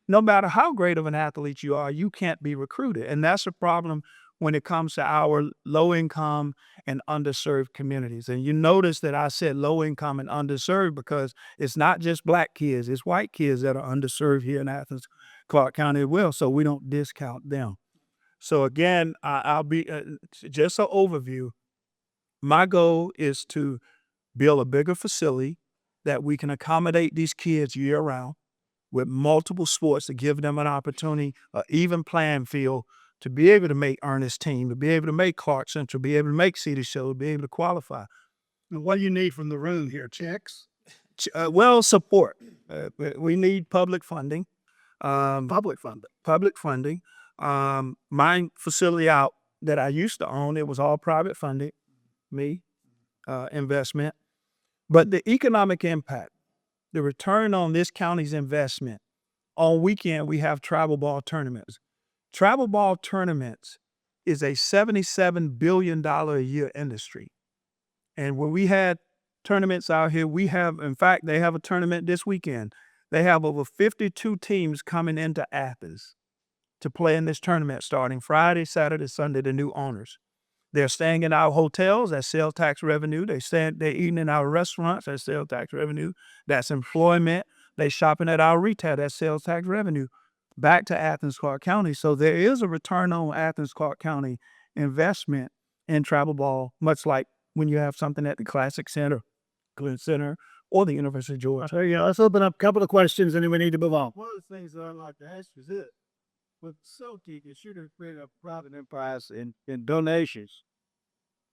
no matter how great of an athlete you are, you can't be recruited. And that's a problem when it comes to our low income and underserved communities. And you notice that I said low income and underserved because it's not just black kids, it's white kids that are underserved here in Athens, Clarke County as well. So we don't discount them. So again, I'll be just an overview. My goal is to build a bigger facility that we can accommodate these kids year round with multiple sports to give them an opportunity, an even playing field, to be able to make Ernest team, to be able to make Clark Central, be able to make Cedar Show, to be able to qualify. And what do you need from the room here? Checks? Well, support. We need public funding. Public funding. Public funding. My facility out that I used to own, it was all private funded, investment. But the economic impact, the return on this county's investment, on weekend we have travel ball tournaments. Travel ball tournaments is a $77 billion a year industry. And when we had tournaments out here, in fact, they have a tournament this weekend. They have over 52 teams coming into Athens to play in this tournament starting Friday, Saturday, Sunday, the new owners. They're staying in our hotels, that's sales tax revenue. They're eating in our restaurants, that's sales tax revenue. That's employment. They shopping at our retail, that's sales tax revenue. Back to Athens, Clarke County. So there is a return on Athens, Clarke County investment in travel ball, much like when you have something at the Classic Center, Glenn Center, or the University of Georgia. So yeah, let's open up a couple of questions and then we need to move on. One of the things that I'd like to ask is this. With Silky, you should have created a private enterprise in donations.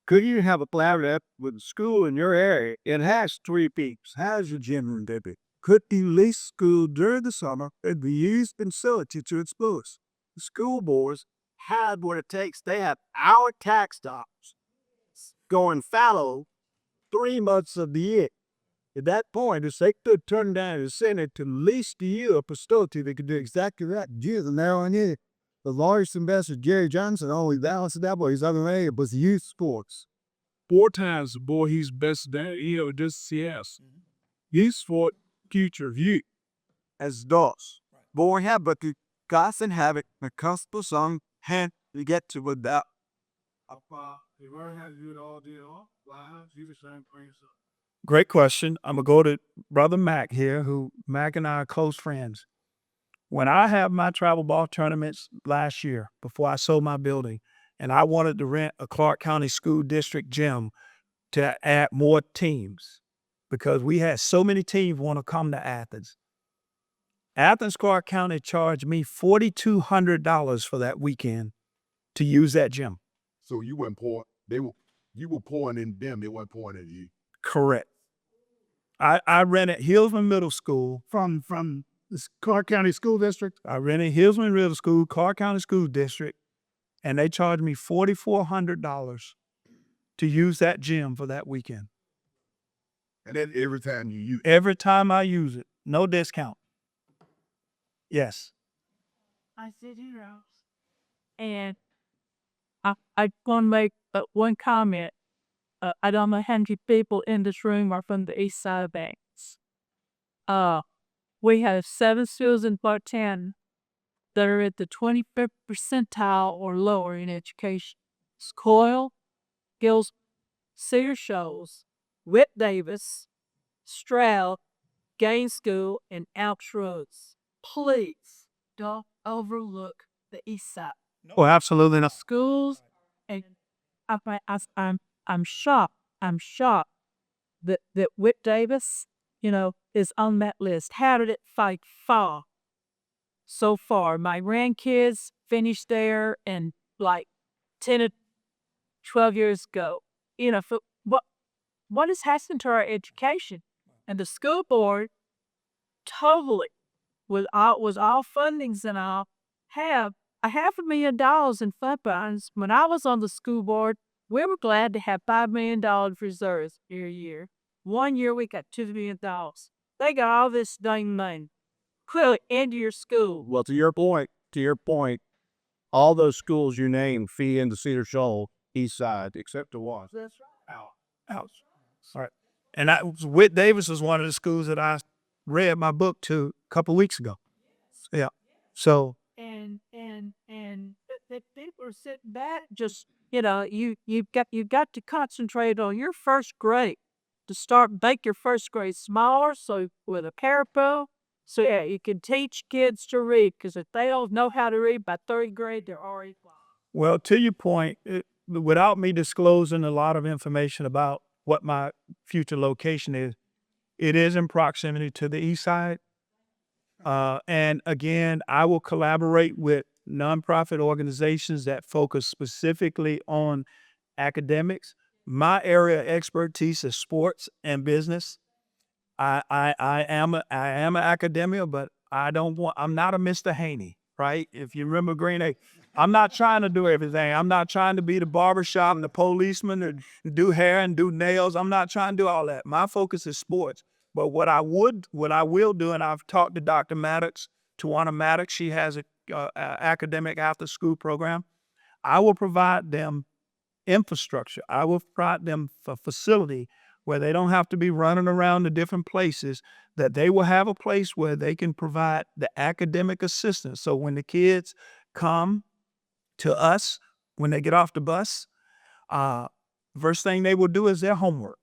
Could you have a collaborative with the school in your area? It has 3 peaks. How's your gym Debbie? Could you lease school during the summer and be used facility to its fullest? The school boards have what it takes. They have our tax dollars going fallow 3 months of the year. At that point, it's they could turn down the Senate to lease to you a facility that could do exactly that. Years and now on here, the largest investor, Jerry Johnson, only balanced that boy. His other area was youth sports. 4 times the boy he's best down here just CS. Youth sport future view. As does. Boy have but the gas and have it the customer song hand to get to without. Great question. I'm gonna go to Brother Mac here, who Mac and I are close friends. When I had my travel ball tournaments last year, before I sold my building, and I wanted to rent a Clarke County School District gym to add more teams, because we had so many teams want to come to Athens. Athens, Clarke County charged me $4,200 for that weekend to use that gym. So you weren't pouring, you were pouring in them, they weren't pouring in you. Correct. I rented Hillsman Middle School. From the Clarke County School District? I rented Hillsman Middle School, Clarke County School District, and they charged me $4,400 to use that gym for that weekend. And then every time you use Every time I use it, no discount. Yes. I sit here and I want to make one comment. I don't know how many people in this room are from the east side of Banks. We have 7 schools in Clarke County that are at the 25th percentile or lower in education. It's Coyle, Cedar Shoals, Whit Davis, Stroud, Gaines School, and Elks Roads. Please don't overlook the east side. Oh, absolutely not. Schools, and I'm shocked. I'm shocked that Whit Davis, is on that list. How did it fight far so far? My grandkids finished there and like 10 or 12 years ago. What has happened to our education? And the school board totally, with all fundings and all, have $500,000 in fund balance. When I was on the school board, we were glad to have $5 million reserves every year. One year we got $2 million. They got all this dang money. Clearly into your school. Well, to your point, all those schools you named feed into Cedar Shoal East Side, except the one. That's right. Ouch. All right. And Whit Davis was one of the schools that I read my book to a couple weeks ago. Yeah. So And that people are sitting back, just you've got to concentrate on your first grade to make your first grade smaller, so with a parapro, so yeah, you can teach kids to read, because if they don't know how to read by third grade, they're already behind. well, to your point, without me disclosing a lot of information about what my future location is, it is in proximity to the east side. And again, I will collaborate with nonprofit organizations that focus specifically on academics. My area of expertise is sports and business. I am an academia, but I'm not a Mr. Haney, right? If you remember Green Egg, I'm not trying to do everything. I'm not trying to be the barbershop and the policeman and do hair and do nails. I'm not trying to do all that. My focus is sports. But what I will do, and I've talked to Dr. Maddox, Tawana Maddox, she has a academic after school program. I will provide them infrastructure. I will provide them a facility where they don't have to be running around to different places, that they will have a place where they can provide the academic assistance. So when the kids come to us, when they get off the bus, first thing they will do is their homework.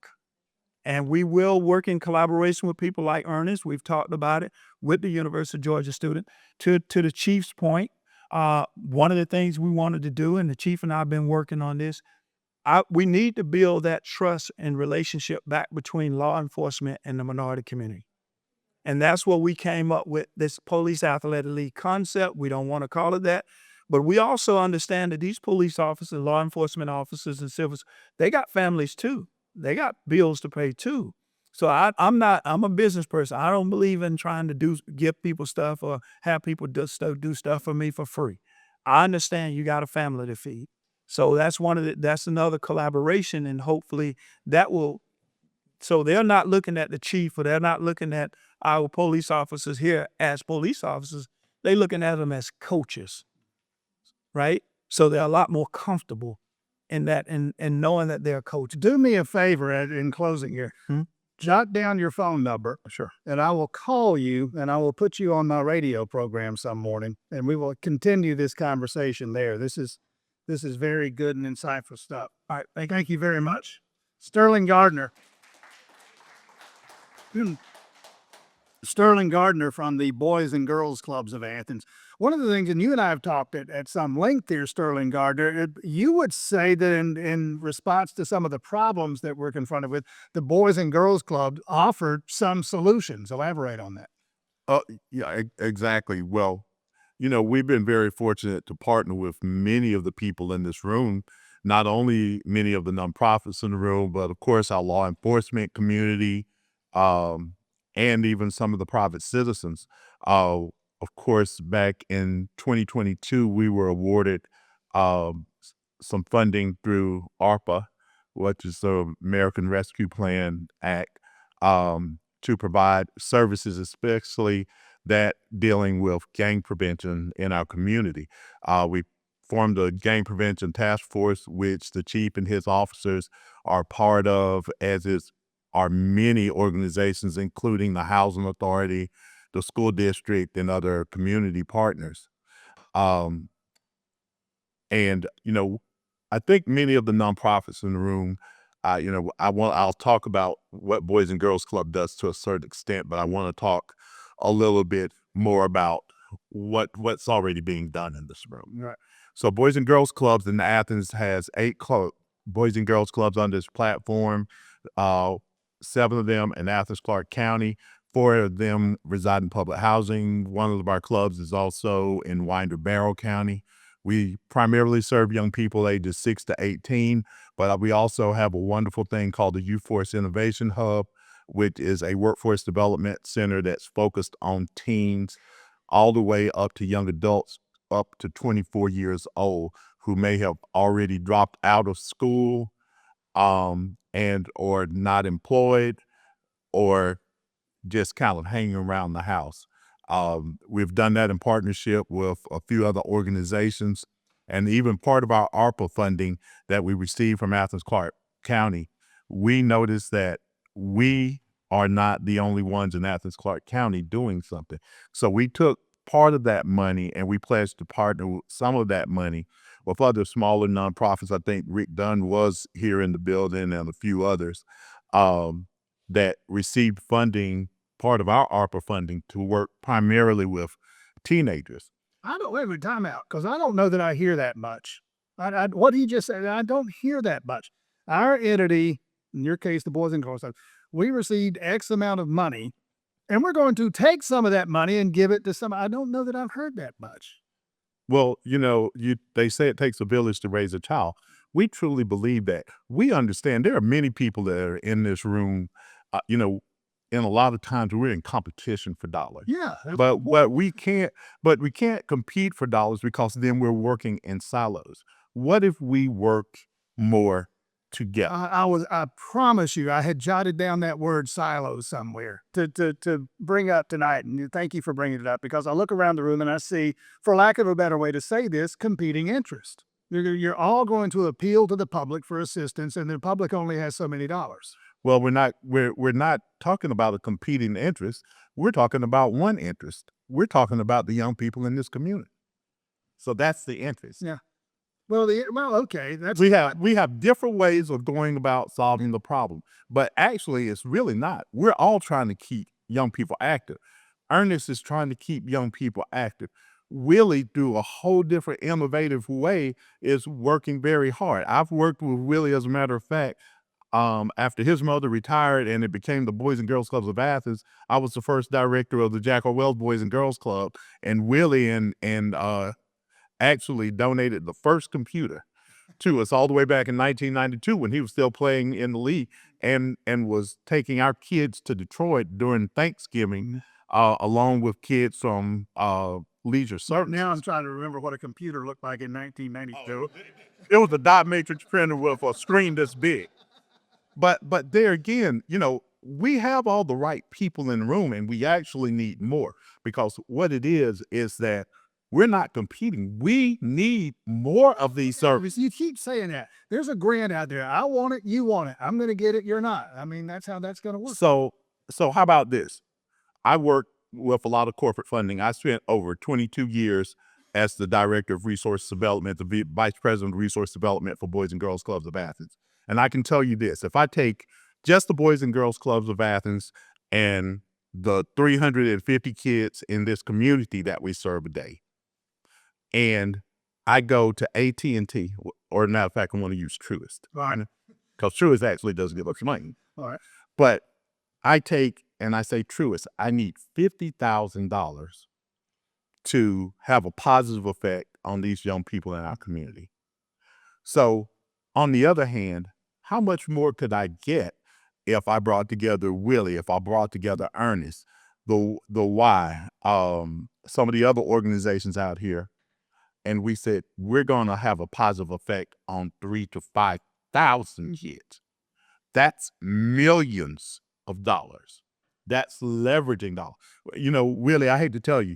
And we will work in collaboration with people like Ernest. We've talked about it with the University of Georgia student. To the chief's point, one of the things we wanted to do, and the chief and I have been working on this, we need to build that trust and relationship back between law enforcement and the minority community. And that's what we came up with, this police athletic league concept. We don't want to call it that, but we also understand that these police officers, law enforcement officers and civils, they got families too. They got bills to pay too. So I'm a business person. I don't believe in trying to give people stuff or have people do stuff for me for free. I understand you got a family to feed. So that's another collaboration, and hopefully so they're not looking at the chief, or they're not looking at our police officers here as police officers. They're looking at them as coaches, right? So they're a lot more comfortable in that, and knowing that they're a coach. Do me a favor in closing here. Jot down your phone number. Sure. And I will call you, and I will put you on my radio program some morning, and we will continue this conversation there. This is very good and insightful stuff. All right. Thank you very much. Sterling Gardner. Sterling Gardner from the Boys and Girls Clubs of Athens. One of the things, and you and I have talked at some length here, Sterling Gardner, you would say that in response to some of the problems that we're confronted with, the Boys and Girls Club offered some solutions. Elaborate on that. Yeah, exactly. Well, we've been very fortunate to partner with many of the people in this room, not only many of the nonprofits in the room, but of course our law enforcement community, and even some of the private citizens. Of course, back in 2022, we were awarded some funding through ARPA, which is the American Rescue Plan Act, to provide services, especially that dealing with gang prevention in our community. We formed a gang prevention task force, which the chief and his officers are part of, as are many organizations, including the Housing Authority, the school district, and other community partners. And I think many of the nonprofits in the room, I'll talk about what Boys and Girls Club does to a certain extent, but I want to talk a little bit more about what's already being done in this room. Right. So Boys and Girls Clubs in Athens has 8 Boys and Girls Clubs on this platform, 7 of them in Athens, Clarke County. 4 of them reside in public housing. One of our clubs is also in Winder Barrow County. We primarily serve young people ages 6 to 18, but we also have a wonderful thing called the Youth Force Innovation Hub, which is a workforce development center that's focused on teens all the way up to young adults up to 24 years old who may have already dropped out of school and or not employed or just kind of hanging around the house. We've done that in partnership with a few other organizations, and even part of our ARPA funding that we received from Athens Clarke County, we noticed that we are not the only ones in Athens Clarke County doing something. So we took part of that money and we pledged to partner with some of that money with other smaller nonprofits. I think Rick Dunn was here in the building and a few others that received funding, part of our ARPA funding, to work primarily with teenagers. I don't, wait a minute, time out, because I don't know that I hear that much. What he just said, I don't hear that much. Our entity, in your case, the Boys and Girls Club, we received X amount of money, and we're going to take some of that money and give it to some. I don't know that I've heard that much. Well, they say it takes a village to raise a child. We truly believe that. We understand there are many people that are in this room, and a lot of times we're in competition for dollars. Yeah. But we can't compete for dollars because then we're working in silos. What if we work more together? I promise you, I had jotted down that word silos somewhere to bring up tonight. And thank you for bringing it up, because I look around the room and I see, for lack of a better way to say this, competing interest. You're all going to appeal to the public for assistance, and the public only has so many dollars. Well, we're not talking about a competing interest. We're talking about one interest. We're talking about the young people in this community. So that's the interest. Yeah. Well, okay. That's We have different ways of going about solving the problem, but actually it's really not. We're all trying to keep young people active. Ernest is trying to keep young people active. Willie, through a whole different innovative way, is working very hard. I've worked with Willie, as a matter of fact, after his mother retired and it became the Boys and Girls Clubs of Athens. I was the first director of the Jack Wells Boys and Girls Club, and Willie and actually donated the first computer to us all the way back in 1992 when he was still playing in the league and was taking our kids to Detroit during Thanksgiving along with kids from Leisure Service. Now I'm trying to remember what a computer looked like in 1992. It was a dot matrix printer with a screen this big. But there again, we have all the right people in the room, and we actually need more, because what it is that we're not competing. We need more of these services. You keep saying that. There's a grant out there. I want it. You want it. I'm going to get it. You're not. I mean, that's how that's going to work. So how about this? I work with a lot of corporate funding. I spent over 22 years as the director of resource development, the vice president of resource development for Boys and Girls Clubs of Athens. And I can tell you this, if I take just the Boys and Girls Clubs of Athens and the 350 kids in this community that we serve a day, and I go to AT&T, or matter of fact, I want to use Truist, because Truist actually does give us money. All right. But I take and I say, Truist, I need $50,000 to have a positive effect on these young people in our community. So on the other hand, how much more could I get if I brought together Willie, if I brought together Ernest, the Y, some of the other organizations out here, and we said, we're going to have a positive effect on 3,000 to 5,000 kids. That's millions of dollars. That's leveraging dollars. Willie, I hate to tell you,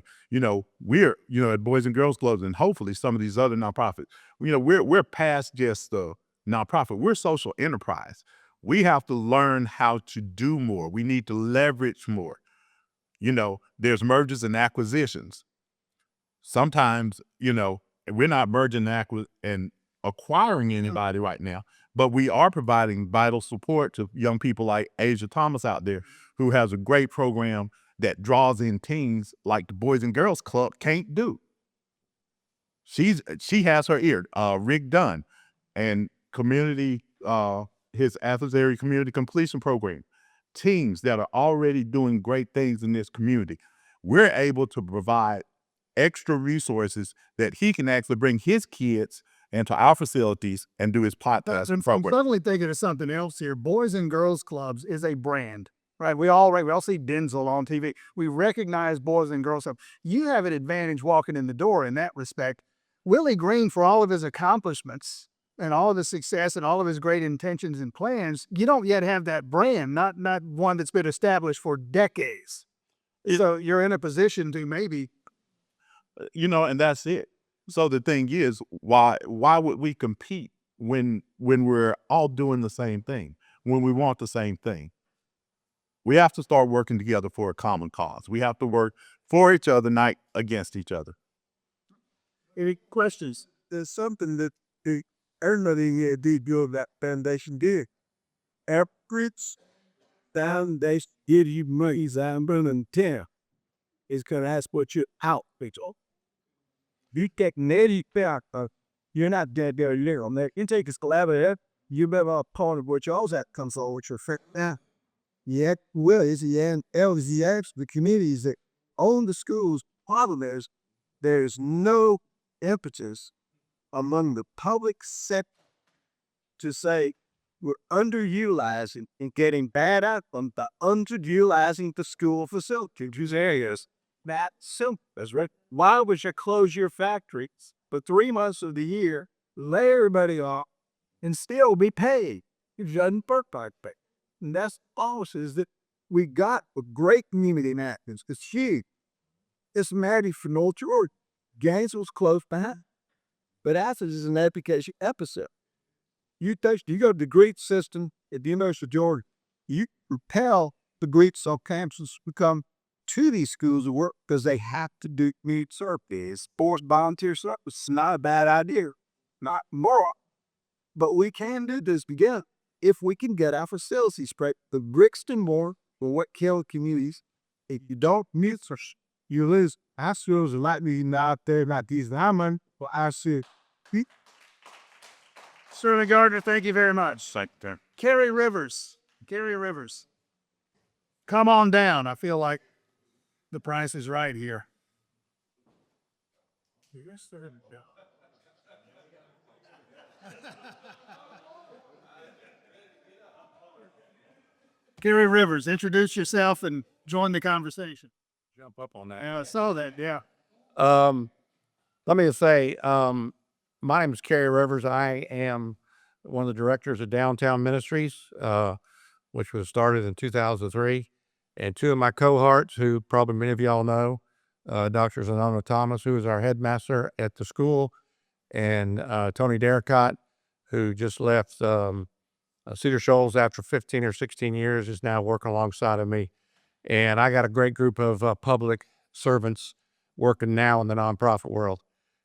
we're, at Boys and Girls Clubs, and hopefully some of these other nonprofits, we're past just the nonprofit. We're social enterprise. We have to learn how to do more. We need to leverage more. There's mergers and acquisitions. Sometimes, we're not merging and acquiring anybody right now, But we are providing vital support to young people like Asia Thomas out there, who has a great program that draws in teens like the Boys and Girls Club can't do. She has her ear. Rick Dunn and community, his Athens area community completion program, teams that are already doing great things in this community. We're able to provide extra resources that he can actually bring his kids into our facilities and do his podcast I'm program. suddenly thinking of something else here. Boys and Girls Clubs is a brand, right? We all see Denzel on TV. We recognize Boys and Girls Clubs. You have an advantage walking in the door in that respect. Willie Green, for all of his accomplishments and all of his success and all of his great intentions and plans, you don't yet have that brand, not one that's been established for decades. So you're in a position to maybe, And that's it. So the thing is, why would we compete when we're all doing the same thing, when we want the same thing? We have to start working together for a common cause. We have to work for each other, not against each other. any questions? There's something that everybody here did build that foundation did. Efforts foundation give you money, I'm burning 10. It's gonna ask what you're out, Rachel. You take native back, you're not dead there little. You take this collaborative, you better a part of what y'all's at comes over with your friend now. Yeah, well, it's the LZX, the communities that own the schools. Problem is, there's no impetus among the public sector to say we're underutilizing and getting bad outcomes by underutilizing the school facilities. These areas that simple. That's right. Why would you close your factories for 3 months of the year, lay everybody off, and still be paid? It doesn't work like that. And that's the policies that we got a great community in Athens. It's huge. It's mighty for North Georgia. Gainesville's close behind. But Athens is an education epicenter. You go to the Greek system at the University of Georgia, you repel the Greeks on campuses to come to these schools of work because they have to do community service. Sports volunteer service is not a bad idea, not moral. But we can do this together if we can get our facilities right. The bricks and mortar will what kill communities. If you don't mute us, you lose. Our schools are likely not there, not these diamonds, but our schools. Sterling Gardner, thank you very much. Thank you. Carrie Rivers. Come on down. I feel like the price is right here. Carrie Rivers, introduce yourself and join the conversation. Jump up on that. Yeah, I saw that, yeah. Let me just say, my name is Kerry Rivers. I am one of the directors of Downtown Ministries, which was started in 2003. And two of my cohorts, who probably many of y'all know, Dr. Zanona Thomas, who is our headmaster at the school, and Tony Darricott, who just left Cedar Shoals after 15 or 16 years, is now working alongside of me. And I got a great group of public servants working now in the nonprofit world.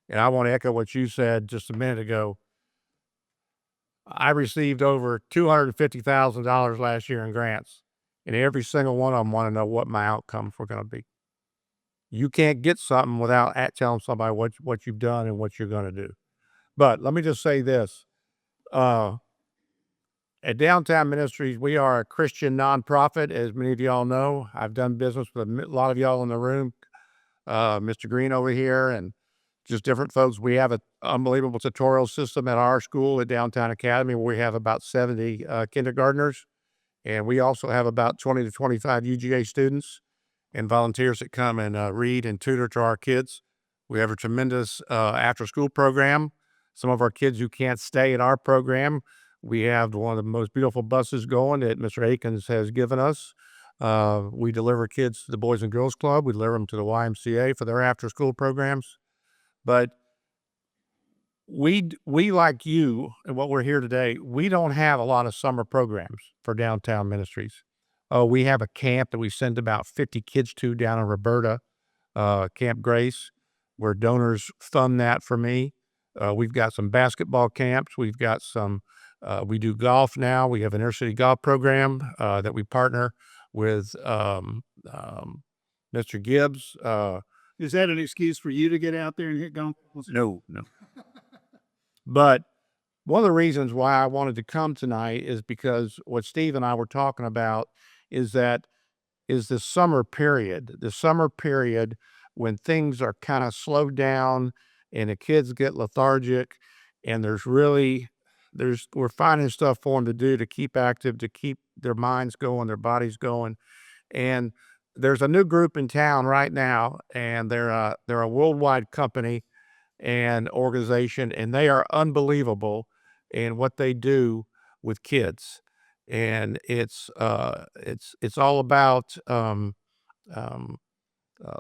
And I want to echo what you said just a minute ago. I received over $250,000 last year in grants, and every single one of them want to know what my outcomes were going to be. You can't get something without telling somebody what you've done and what you're going to do. But let me just say this. At Downtown Ministries, we are a Christian nonprofit, as many of y'all know. I've done business with a lot of y'all in the room, Mr. Green over here, and just different folks. We have an unbelievable tutorial system at our school at Downtown Academy, where we have about 70 kindergartners. And we also have about 20 to 25 UGA students and volunteers that come and read and tutor to our kids. We have a tremendous after-school program. Some of our kids who can't stay at our program, we have one of the most beautiful buses going that Mr. Akins has given us. We deliver kids to the Boys and Girls Club. We deliver them to the YMCA for their after-school programs. But we like you and what we're here today, we don't have a lot of summer programs for Downtown Ministries. We have a camp that we send about 50 kids to down in Roberta, Camp Grace, where donors fund that for me. We've got some basketball camps. We've got some We do golf now. We have an inner city golf program that we partner with Mr. Gibbs. Is that an excuse for you to get out there and hit golf? No. But one of the reasons why I wanted to come tonight is because what Steve and I were talking about is the summer period when things are kind of slowed down and the kids get lethargic, and we're finding stuff for them to do to keep active, to keep their minds going, their bodies going. And there's a new group in town right now, and they're a worldwide company and organization, and they are unbelievable in what they do with kids. And it's all about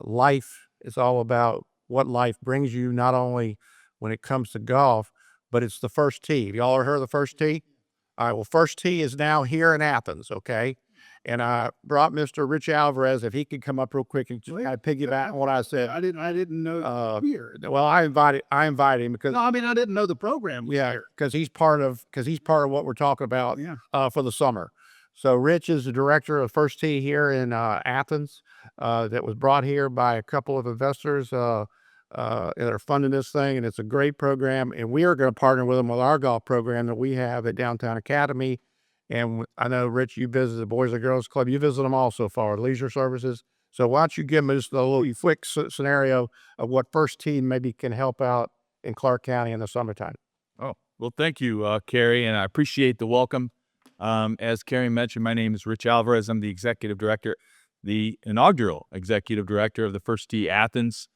life. It's all about what life brings you, not only when it comes to golf, but it's the first tee. Y'all ever heard of the first tee? All right, well, first tee is now here in Athens, okay? And I brought Mr. Rich Alvarez, if he could come up real quick and just kind of piggyback on what I said. I didn't know here. Well, I invited him because No, I mean, I didn't know the program was here. because he's part of what we're talking about for the summer. So Rich is the director of First Tee here in Athens that was brought here by a couple of investors that are funding this thing, and it's a great program. And we are going to partner with them with our golf program that we have at Downtown Academy. And I know, Rich, you visit the Boys and Girls Club. You visit them all so far, leisure services. So why don't you give me just a little quick scenario of what First Tee maybe can help out in Clark County in the summertime? Oh, well, thank you, Carrie, and I appreciate the welcome. As Carrie mentioned, my name is Rich Alvarez. I'm the executive director, the inaugural executive director of the First Tee Athens.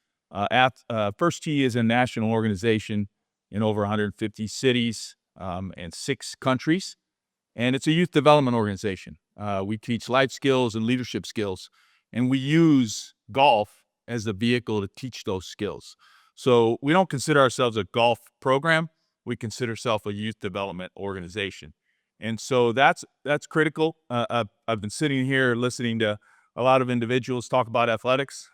First Tee is a national organization in over 150 cities and 6 countries, and it's a youth development organization. We teach life skills and leadership skills, and we use golf as the vehicle to teach those skills. So we don't consider ourselves a golf program. We consider ourselves a youth development organization. And so that's critical. I've been sitting here listening to a lot of individuals talk about athletics.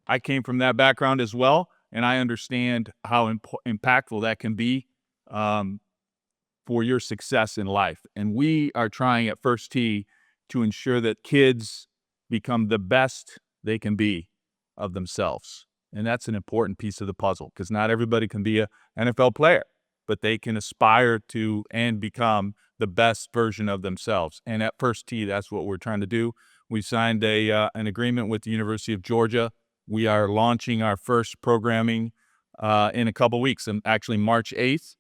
I came from that background as well, and I understand how impactful that can be for your success in life. And we are trying at First Tee to ensure that kids become the best they can be of themselves. And that's an important piece of the puzzle, because not everybody can be an NFL player, but they can aspire to and become the best version of themselves. And at First Tee, that's what we're trying to do. We signed an agreement with the University of Georgia. We are launching our first programming in a couple weeks, actually March 8th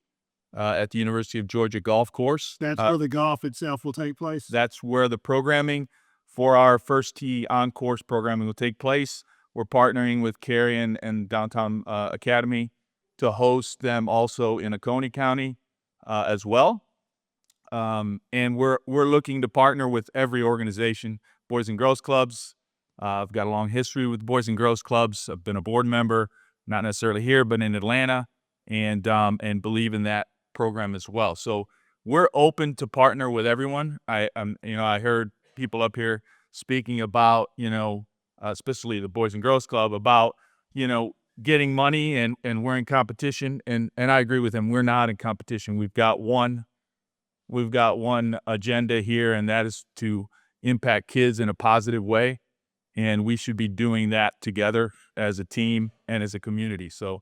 at the University of Georgia golf course. That's where the golf itself will take place? That's where the programming for our First Tee on-course programming will take place. We're partnering with Carrie and Downtown Academy to host them also in Oconee County as well. And we're looking to partner with every organization, Boys and Girls Clubs. I've got a long history with Boys and Girls Clubs. I've been a board member, not necessarily here, but in Atlanta, and believe in that program as well. So we're open to partner with everyone. I heard people up here speaking about, especially the Boys and Girls Club, about, getting money and we're in competition. And I agree with him. We're not in competition. We've got one agenda here, and that is to impact kids in a positive way. And we should be doing that together as a team and as a community. So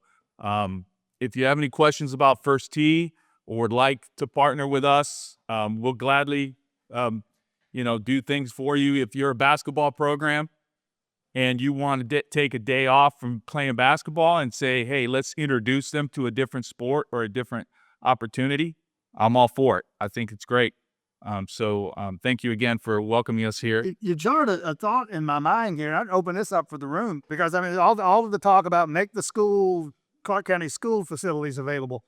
if you have any questions about First Tee or would like to partner with us, we'll gladly, do things for you. If you're a basketball program and you want to take a day off from playing basketball and say, hey, let's introduce them to a different sport or a different opportunity, I'm all for it. I think it's great. So thank you again for welcoming us here. You jarred a thought in my mind here. I'd open this up for the room because, all of the talk about make the Clark County school facilities available.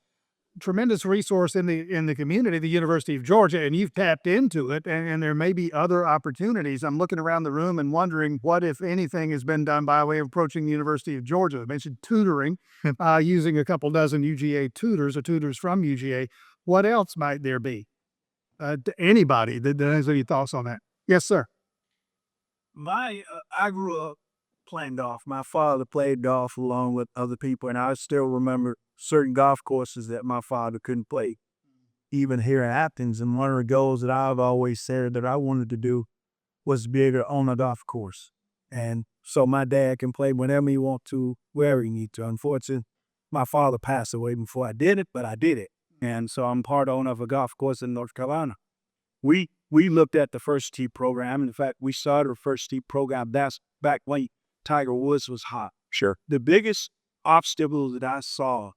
Tremendous resource in the community, the University of Georgia, and you've tapped into it, and there may be other opportunities. I'm looking around the room and wondering what, if anything, has been done by way of approaching the University of Georgia. I mentioned tutoring, using a couple dozen UGA tutors or tutors from UGA. What else might there be? To anybody that has any thoughts on that? Yes, sir. I grew up playing golf. My father played golf along with other people, and I still remember certain golf courses that my father couldn't play. even here in Athens. And one of the goals that I've always said that I wanted to do was to be able to own a golf course. And so my dad can play whenever he wants to, wherever he needs to. Unfortunately, my father passed away before I did it, but I did it. And so I'm part owner of a golf course in North Carolina. We looked at the First Tee program. In fact, we started a First Tee program. That's back when Tiger Woods was hot. Sure. The biggest obstacle that I saw,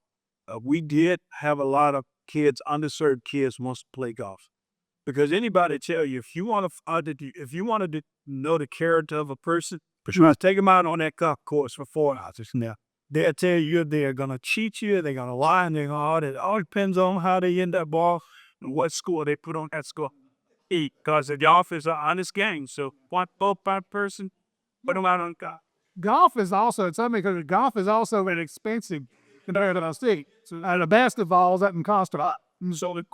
we did have a lot of kids, underserved kids, wants to play golf. Because anybody tell you, if you want to know the character of a person, you must take them out on that golf course for 4 hours. Now, they'll tell you they're going to cheat you, they're going to lie, and they're going to, it all depends on how they end that ball and what score they put on that score. Because the golf is an honest game. So, one both by person, put them out on golf. Golf is also, it's something because golf is also an expensive compared to the state. So, the basketballs that can cost a lot. So the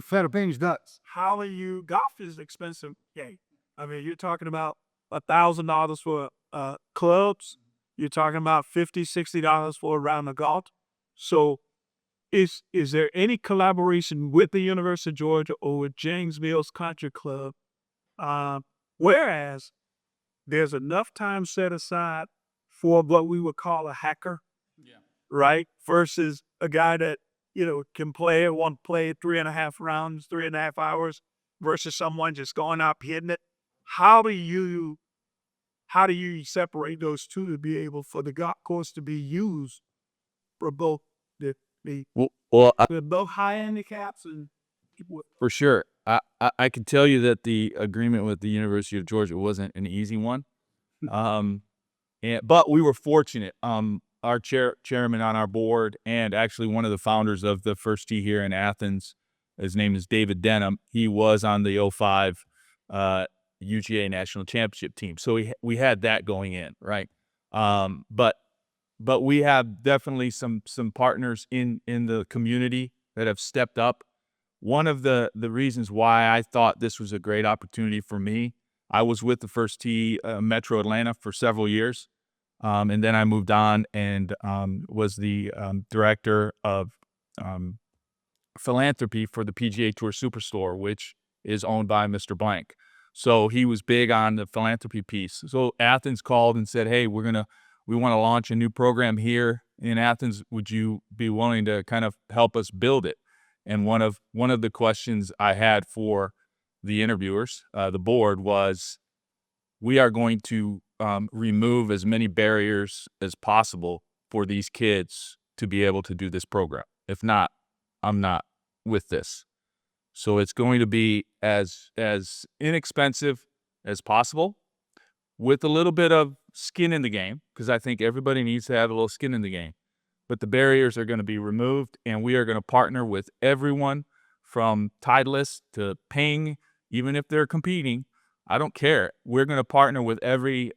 Philippines nuts. How are you? Golf is an expensive game. I mean, you're talking about $1,000 for clubs. You're talking about $50, $60 for a round of golf. So, is there any collaboration with the University of Georgia or with James Mills Country Club? Whereas there's enough time set aside for what we would call a hacker, right? Versus a guy that can play it, want to play 3.5 rounds, 3.5 hours, versus someone just going up hitting it. How do you separate those two to be able for the golf course to be used for both both high handicaps and For sure. I can tell you that the agreement with the University of Georgia wasn't an easy one. But we were fortunate. Our chairman on our board and actually one of the founders of the First Tee here in Athens, his name is David Denham. He was on the 05 UGA National Championship team. So we had that going in, right? But we have definitely some partners in the community that have stepped up. One of the reasons why I thought this was a great opportunity for me, I was with the First Tee Metro Atlanta for several years. And then I moved on and was the director of philanthropy for the PGA Tour Superstore, which is owned by Mr. Blank. So he was big on the philanthropy piece. So Athens called and said, hey, we want to launch a new program here in Athens. Would you be willing to kind of help us build it? And one of the questions I had for the interviewers, the board, was we are going to remove as many barriers as possible for these kids to be able to do this program. If not, I'm not with this. So it's going to be as inexpensive as possible with a little bit of skin in the game, because I think everybody needs to have a little skin in the game. But the barriers are going to be removed, and we are going to partner with everyone from Titleist to Ping, even if they're competing. I don't care. We're going to partner with every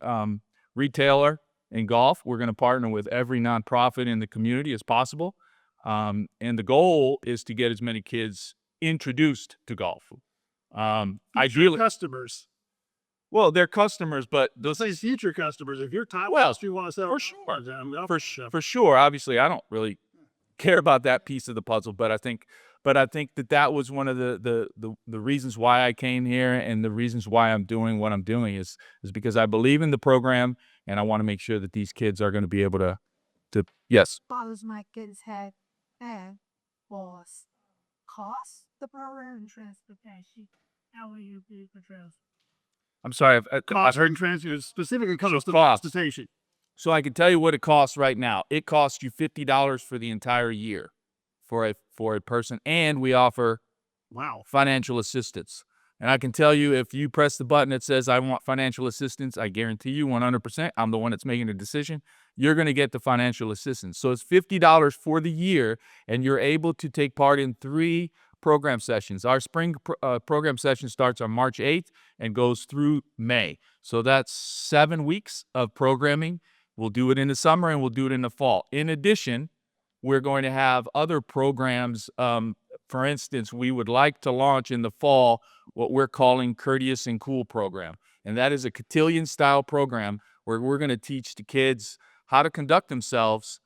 retailer in golf. We're going to partner with every nonprofit in the community as possible. And the goal is to get as many kids introduced to golf. Customers. Well, they're customers, but those Say future customers. If you're time, you want to sell for sure. Obviously, I don't really care about that piece of the puzzle, but I think that was one of the reasons why I came here, and the reasons why I'm doing what I'm doing is because I believe in the program, and I want to make sure that these kids are going to be able to yes. Bothers my kids had was cost the program and transportation. How will you do for transportation? I'm sorry. Cost and transportation specifically comes to cost. transportation. So I can tell you what it costs right now. It costs you $50 for the entire year for a person, and we offer financial assistance. And I can tell you, if you press the button that says I want financial assistance, I guarantee you 100%, I'm the one that's making the decision, you're going to get the financial assistance. So it's $50 for the year, and you're able to take part in 3 program sessions. Our spring program session starts on March 8th and goes through May. So that's 7 weeks of programming. We'll do it in the summer and we'll do it in the fall. In addition, we're going to have other programs. For instance, we would like to launch in the fall what we're calling Courteous and Cool program. And that is a cotillion-style program where we're going to teach the kids how to conduct themselves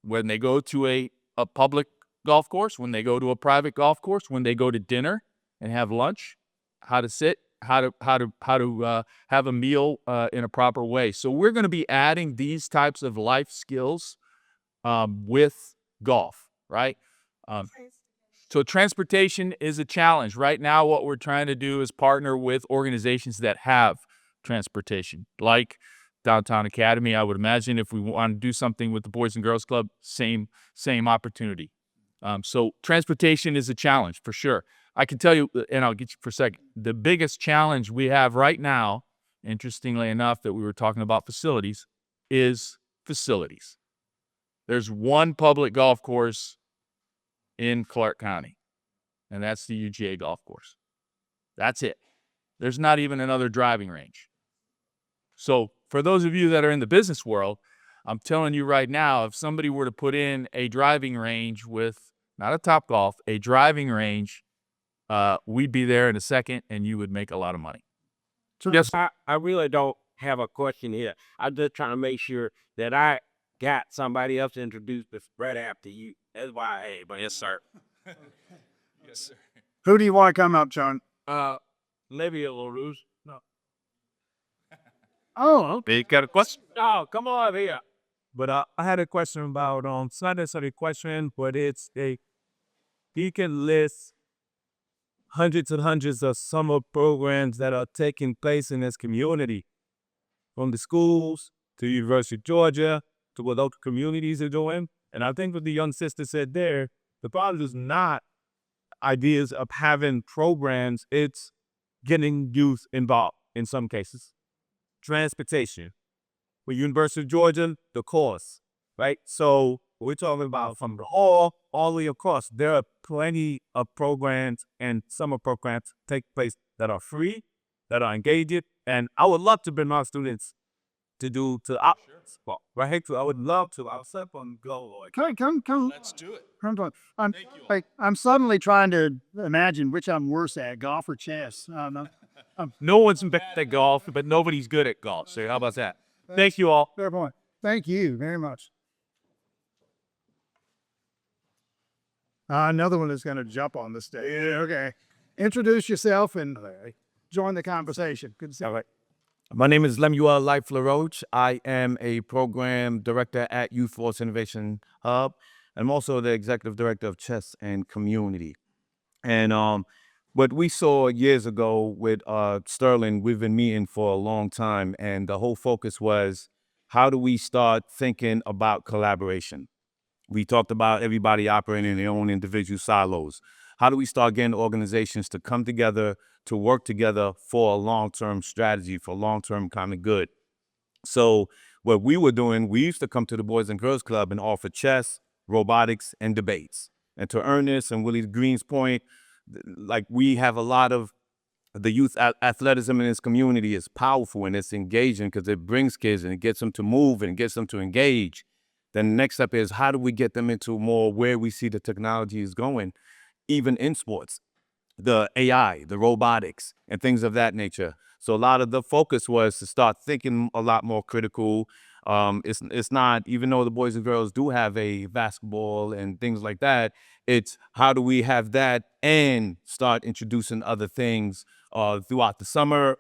when they go to a public golf course, when they go to a private golf course, when they go to dinner and have lunch, how to sit, how to have a meal in a proper way. So we're going to be adding these types of life skills with golf, right? Um, so transportation is a challenge. Right now, what we're trying to do is partner with organizations that have transportation, like Downtown Academy. I would imagine if we want to do something with the Boys and Girls Club, same opportunity. So transportation is a challenge for sure. I can tell you, and I'll get you for a second, the biggest challenge we have right now, interestingly enough, that we were talking about facilities, is facilities. There's one public golf course in Clark County, and that's the UGA golf course. That's it. There's not even another driving range. So for those of you that are in the business world, I'm telling you right now, if somebody were to put in a driving range with, not a Top Golf, a driving range, we'd be there in a second and you would make a lot of money. Yes, I really don't have a question here. I'm just trying to make sure that I got somebody else to introduce this right after you. That's why, hey, but yes, sir. Yes, sir. Who do you want to come up, John? Livia LaRouche. No. Oh, okay. You got a question? Oh, come on here. But I had a question about it's not necessarily a question, but it's you can list hundreds and hundreds of summer programs that are taking place in this community, from the schools to University of Georgia to what local communities are doing. And I think what the young sister said there, the problem is not ideas of having programs, it's getting youth involved in some cases. Transportation. With University of Georgia, the course, right? So we're talking about from the hall all the way across. There are plenty of programs and summer programs take place that are free, that are engaging. And I would love to bring my students to do to well, right? So I would love to. I'll step on go. Like, Come. Let's do it. Come on. I'm suddenly trying to imagine which I'm worse at, golf or chess. No one's bad at golf, but nobody's good at golf. So how about that? Thank you all. Fair point. Thank you very much. Another one is going to jump on the stage. Okay. Introduce yourself and join the conversation. Good to see you. My name is Lemuel Life LaRoche. I am a program director at Youth Force Innovation Hub. I'm also the executive director of Chess and Community. And what we saw years ago with Sterling, we've been meeting for a long time, and the whole focus was, how do we start thinking about collaboration? We talked about everybody operating in their own individual silos. How do we start getting organizations to come together, to work together for a long-term strategy, for long-term common good? So what we were doing, we used to come to the Boys and Girls Club and offer chess, robotics, and debates. And to Ernest and Willie Green's point, like, we have a lot of the youth athleticism in this community is powerful and it's engaging because it brings kids and it gets them to move and it gets them to engage. Then the next step is, how do we get them into more where we see the technology is going, even in sports, the AI, the robotics, and things of that nature. So a lot of the focus was to start thinking a lot more critical. It's not, even though the boys and girls do have a basketball and things like that, it's how do we have that and start introducing other things throughout the summer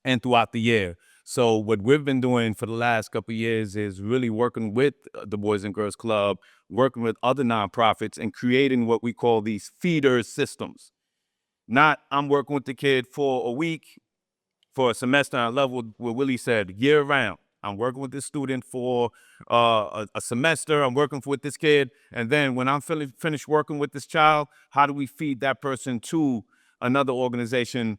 and throughout the year. So what we've been doing for the last couple of years is really working with the Boys and Girls Club, working with other nonprofits, and creating what we call these feeder systems. Not, I'm working with the kid for a week, for a semester. I love what Willie said, year round. I'm working with this student for a semester. I'm working with this kid. And then when I'm finished working with this child, how do we feed that person to another organization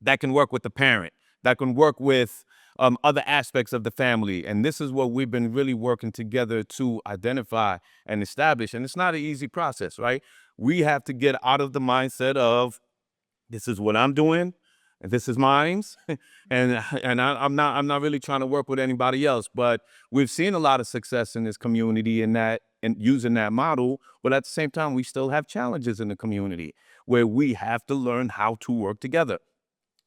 that can work with the parent, that can work with other aspects of the family? And this is what we've been really working together to identify and establish. And it's not an easy process, right? We have to get out of the mindset of, this is what I'm doing, and this is mine, and I'm not really trying to work with anybody else. But we've seen a lot of success in this community in that, and using that model. But at the same time, we still have challenges in the community where we have to learn how to work together.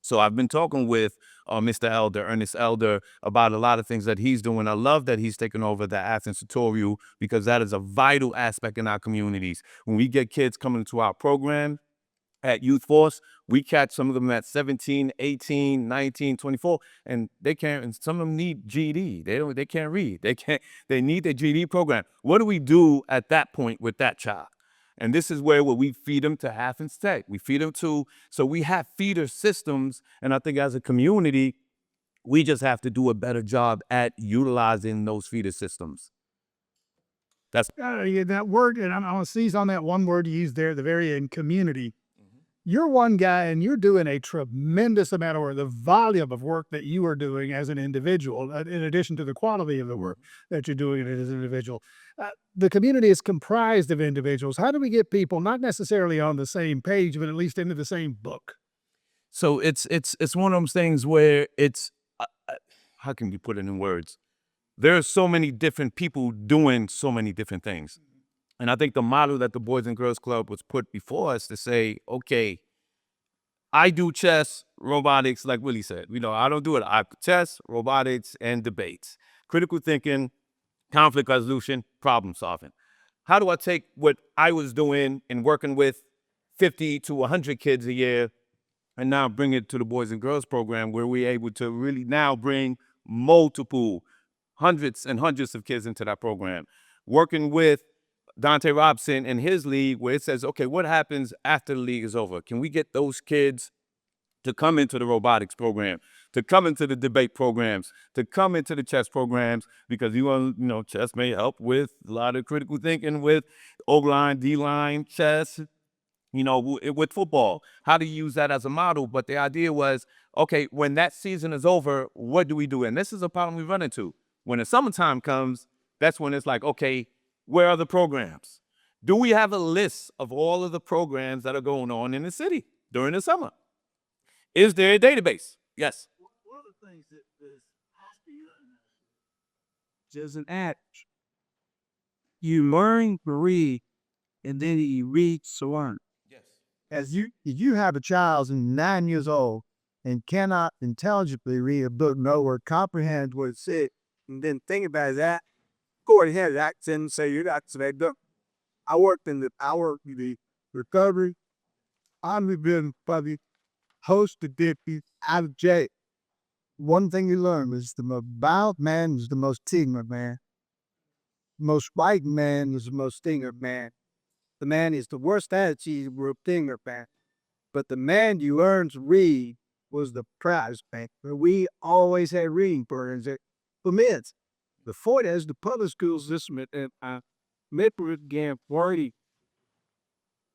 So I've been talking with Mr. Elder, Ernest Elder, about a lot of things that he's doing. I love that he's taken over the Athens tutorial because that is a vital aspect in our communities. When we get kids coming into our program at Youth Force, we catch some of them at 17, 18, 19, 24, and they can't, and some of them need GED. They can't read. They need their GED program. What do we do at that point with that child? And this is where we feed them to Athens Tech. We feed them to, so we have feeder systems, and I think as a community, we just have to do a better job at utilizing those feeder systems. That's Yeah, that word, and I'm going to seize on that one word you used there at the very end, community. You're one guy and you're doing a tremendous amount of work, the volume of work that you are doing as an individual, in addition to the quality of the work that you're doing as an individual. The community is comprised of individuals. How do we get people not necessarily on the same page, but at least into the same book? So it's one of those things where it's, how can you put it in words? There are so many different people doing so many different things. And I think the model that the Boys and Girls Club was put before us to say, okay, I do chess, robotics, like Willie said. I don't do it. I chess, robotics, and debates. Critical thinking, conflict resolution, problem solving. How do I take what I was doing and working with 50 to 100 kids a year and now bring it to the Boys and Girls program where we're able to really now bring multiple hundreds and hundreds of kids into that program? Working with Dante Robson and his league where it says, okay, what happens after the league is over? Can we get those kids to come into the robotics program, to come into the debate programs, to come into the chess programs? Because chess may help with a lot of critical thinking with O-line, D-line, chess, with football. How to use that as a model. But the idea was, okay, when that season is over, what do we do? And this is a problem we run into. When the summertime comes, that's when it's like, okay, where are the programs? Do we have a list of all of the programs that are going on in the city during the summer? Is there a database? Yes. One of the things that has to be done is an act. You learn to read, and then you read to learn. Yes. If you have a child who's 9 years old and cannot intelligently read a book, know or comprehend what it said, and then think about that, go ahead, act and say you're not that book. I worked in the recovery. I've been probably host to deputies out of jail. One thing you learn is the most violent man is the most ignorant man. Most right man is the most ignorant man. The man is the worst attitude for a ignorant man. But the man you learned to read was the prize man. We always had reading programs for kids. Before that, the public school system and met began already.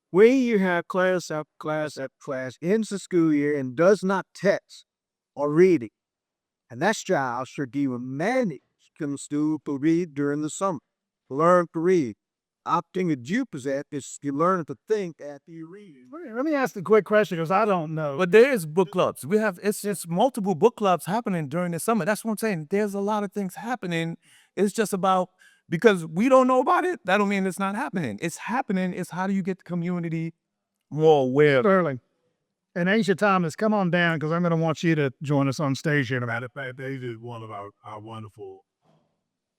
When you have class after class after class ends the school year and does not text or reading, and that child should give a manage comes to read during the summer. Learn to read. Opting that you possess is you learn to think after you read. Let me ask the quick question because I don't know. But there is book clubs. It's just multiple book clubs happening during the summer. That's what I'm saying. There's a lot of things happening. It's just about, because we don't know about it, that don't mean it's not happening. It's happening. It's how do you get the community more aware? Sterling and Aisha Thomas, come on down because I'm going to want you to join us on stage here in a minute. They is one of our wonderful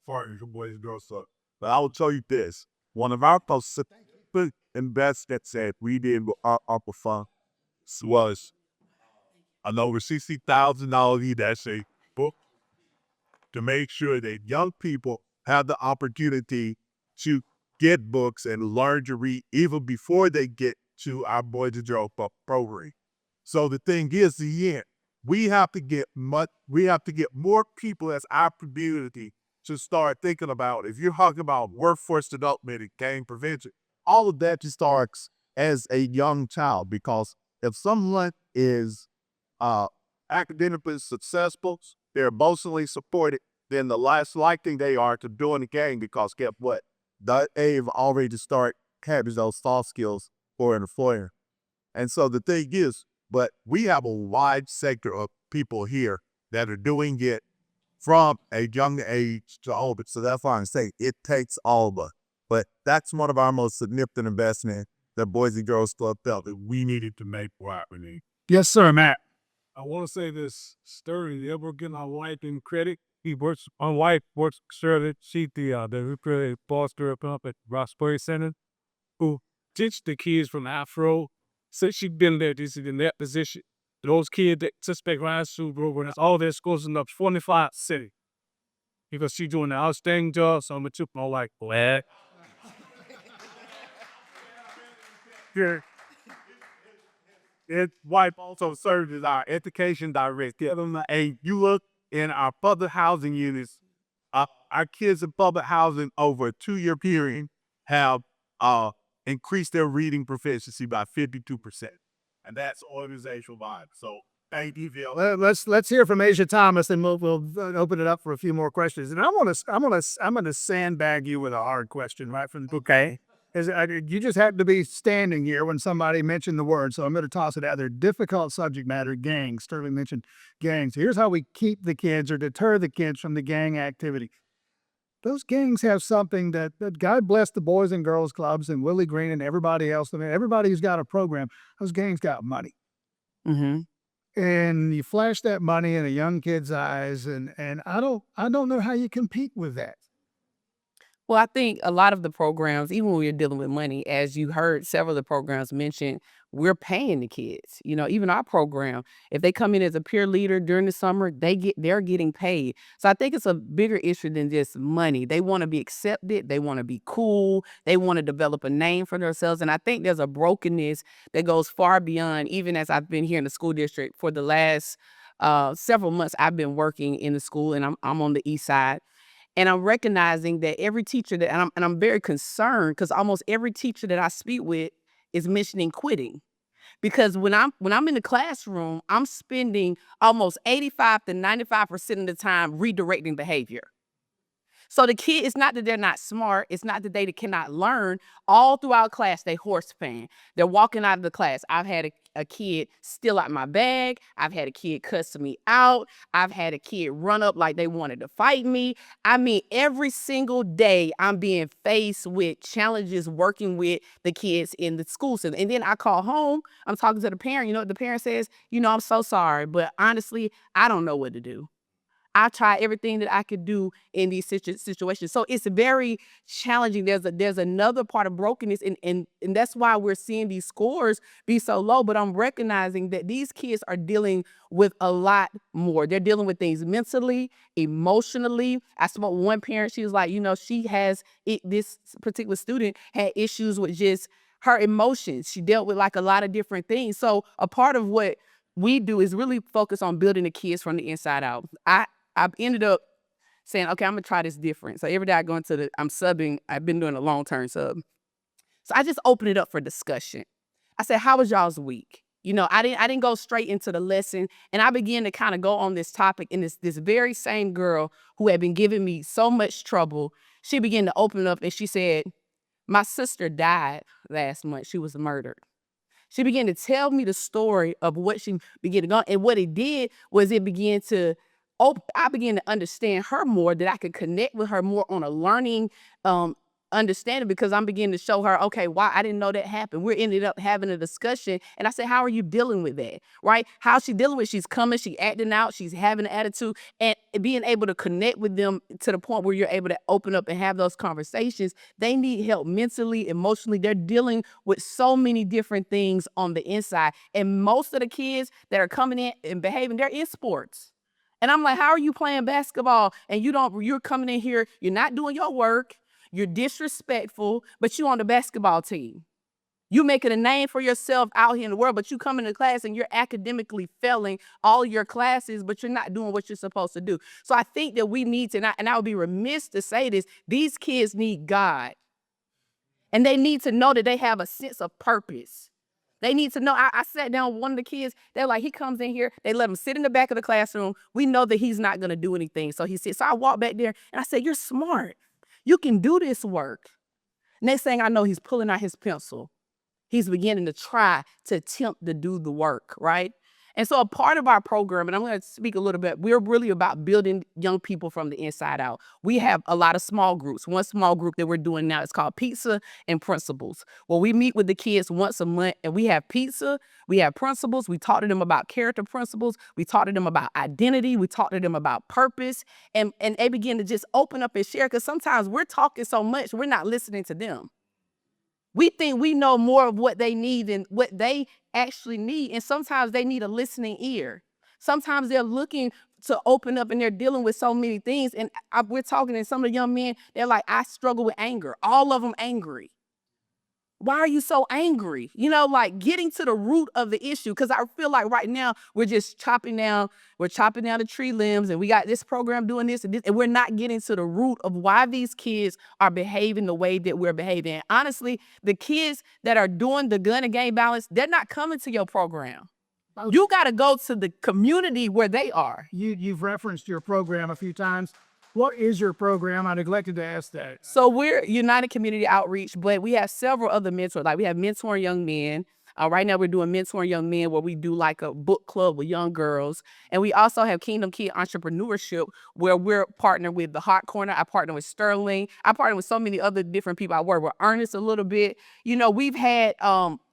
partners, Boys and Girls Club. But I will tell you this. One of our most significant investments that we did with our ARPA fund was an over $60,000 that's a book to make sure that young people have the opportunity to get books and learn to read even before they get to our Boys and Girls Club program. So the thing is, we have to get more people as our community to start thinking about. If you're talking about workforce development and gang prevention, all of that just starts as a young child. Because if someone is academically successful, they're emotionally supported, then the less likely they are to join the gang. Because guess what? They've already start having those soft skills for an employer. And so the thing is, but we have a wide sector of people here that are doing it from a young age to older. So that's why I'm saying it takes all of us. But that's one of our most significant investments that Boys and Girls Club felt that we needed to make for our community. Yes, sir, Matt. I want to say this story. You ever get my wife in credit? My wife works Shirley. She the foster up at Roxbury Center, who teach the kids from Afro. Since she been there, this is in that position. Those kids that suspect Ryan Super, that's all their schools in the 25 city. Because she doing an outstanding job, so I'm gonna took more like black. Yeah. His wife also serves as our education director. Give them you look in our public housing units, our kids in public housing over a 2-year period have increased their reading proficiency by 52%. And that's organizational vibe. So thank you, Phil. Let's hear from Asia Thomas, and we'll open it up for a few more questions. And I'm gonna sandbag you with a hard question right from the Okay. You just happened to be standing here when somebody mentioned the word, so I'm going to toss it out there. Difficult subject matter, gangs. Sterling mentioned gangs. Here's how we keep the kids or deter the kids from the gang activity. Those gangs have something that God bless the Boys and Girls Clubs and Willie Green and everybody else. I mean, everybody who's got a program, those gangs got money. Mm-hmm. And you flash that money in a young kid's eyes, and I don't know how you compete with that. Well, I think a lot of the programs, even when we're dealing with money, as you heard several of the programs mention, we're paying the kids. You know, even our program, if they come in as a peer leader during the summer, they're getting paid. So I think it's a bigger issue than just money. They want to be accepted, they want to be cool, they want to develop a name for themselves. And I think there's a brokenness that goes far beyond, even as I've been here in the school district for the last several months. I've been working in the school, and I'm on the east side. And I'm recognizing that every teacher I'm very concerned because almost every teacher that I speak with is mentioning quitting. Because when I'm in the classroom, I'm spending almost 85 to 95% of the time redirecting behavior. So the kid, it's not that they're not smart. It's not that they cannot learn. All throughout class, they horse fan. They're walking out of the class. I've had a kid steal out my bag. I've had a kid cuss me out. I've had a kid run up like they wanted to fight me. I mean, every single day I'm being faced with challenges working with the kids in the school system. And then I call home. I'm talking to the parent. You know what the parent says? I'm so sorry, but honestly, I don't know what to do. I tried everything that I could do in these situations. So it's very challenging. There's another part of brokenness, and that's why we're seeing these scores be so low. But I'm recognizing that these kids are dealing with a lot more. They're dealing with things mentally, emotionally. I spoke with one parent. She was like, this particular student had issues with just her emotions. She dealt with like a lot of different things. So a part of what we do is really focus on building the kids from the inside out. I've ended up saying, okay, I'm gonna try this different. So every day I go I'm subbing. I've been doing a long-term sub. So I just open it up for discussion. I said, how was y'all's week? I didn't go straight into the lesson, and I began to kind of go on this topic. And this very same girl who had been giving me so much trouble, she began to open up and she said, my sister died last month. She was murdered. She began to tell me the story of what she began to go. And what it did was it began to I began to understand her more, that I could connect with her more on a learning understanding, because I'm beginning to show her, okay, why I didn't know that happened. We ended up having a discussion, and I said, how are you dealing with that? Right? How's she dealing with it? She's coming, she's acting out, she's having an attitude, and being able to connect with them to the point where you're able to open up and have those conversations. They need help mentally, emotionally. They're dealing with so many different things on the inside. And most of the kids that are coming in and behaving, they're in sports. And I'm like, how are you playing basketball and you're coming in here, you're not doing your work, you're disrespectful, but you on the basketball team. You making a name for yourself out here in the world, but you come into class and you're academically failing all your classes, but you're not doing what you're supposed to do. So I think that we need to, and I would be remiss to say this, these kids need God. And they need to know that they have a sense of purpose. They need to know. I sat down with one of the kids. They're like, he comes in here. They let him sit in the back of the classroom. We know that he's not going to do anything. So he sits. So I walked back there and I said, you're smart. You can do this work. Next thing I know, he's pulling out his pencil. He's beginning to try to attempt to do the work, right? And so a part of our program, and I'm going to speak a little bit, we're really about building young people from the inside out. We have a lot of small groups. One small group that we're doing now is called Pizza and Principles. Well, we meet with the kids once a month and we have pizza, we have principles. We talk to them about character principles. We talk to them about identity. We talk to them about purpose. And they begin to just open up and share, because sometimes we're talking so much, we're not listening to them. We think we know more of what they need than what they actually need. And sometimes they need a listening ear. Sometimes they're looking to open up and they're dealing with so many things. And we're talking to some of the young men, they're like, I struggle with anger. All of them angry. Why are you so angry? You know, like getting to the root of the issue. Because I feel like right now we're just chopping down the tree limbs, and we got this program doing this and this, and we're not getting to the root of why these kids are behaving the way that we're behaving. And honestly, the kids that are doing the gun and gang violence, they're not coming to your program. You got to go to the community where they are. You've referenced your program a few times. What is your program? I neglected to ask that. So we're United Community Outreach, but we have several other mentors. Like we have Mentoring Young Men. Right now we're doing Mentoring Young Men, where we do like a book club with young girls. And we also have Kingdom Kid Entrepreneurship, where we're partnered with the Hot Corner. I partner with Sterling. I partner with so many other different people. I work with Ernest a little bit. You know, we've had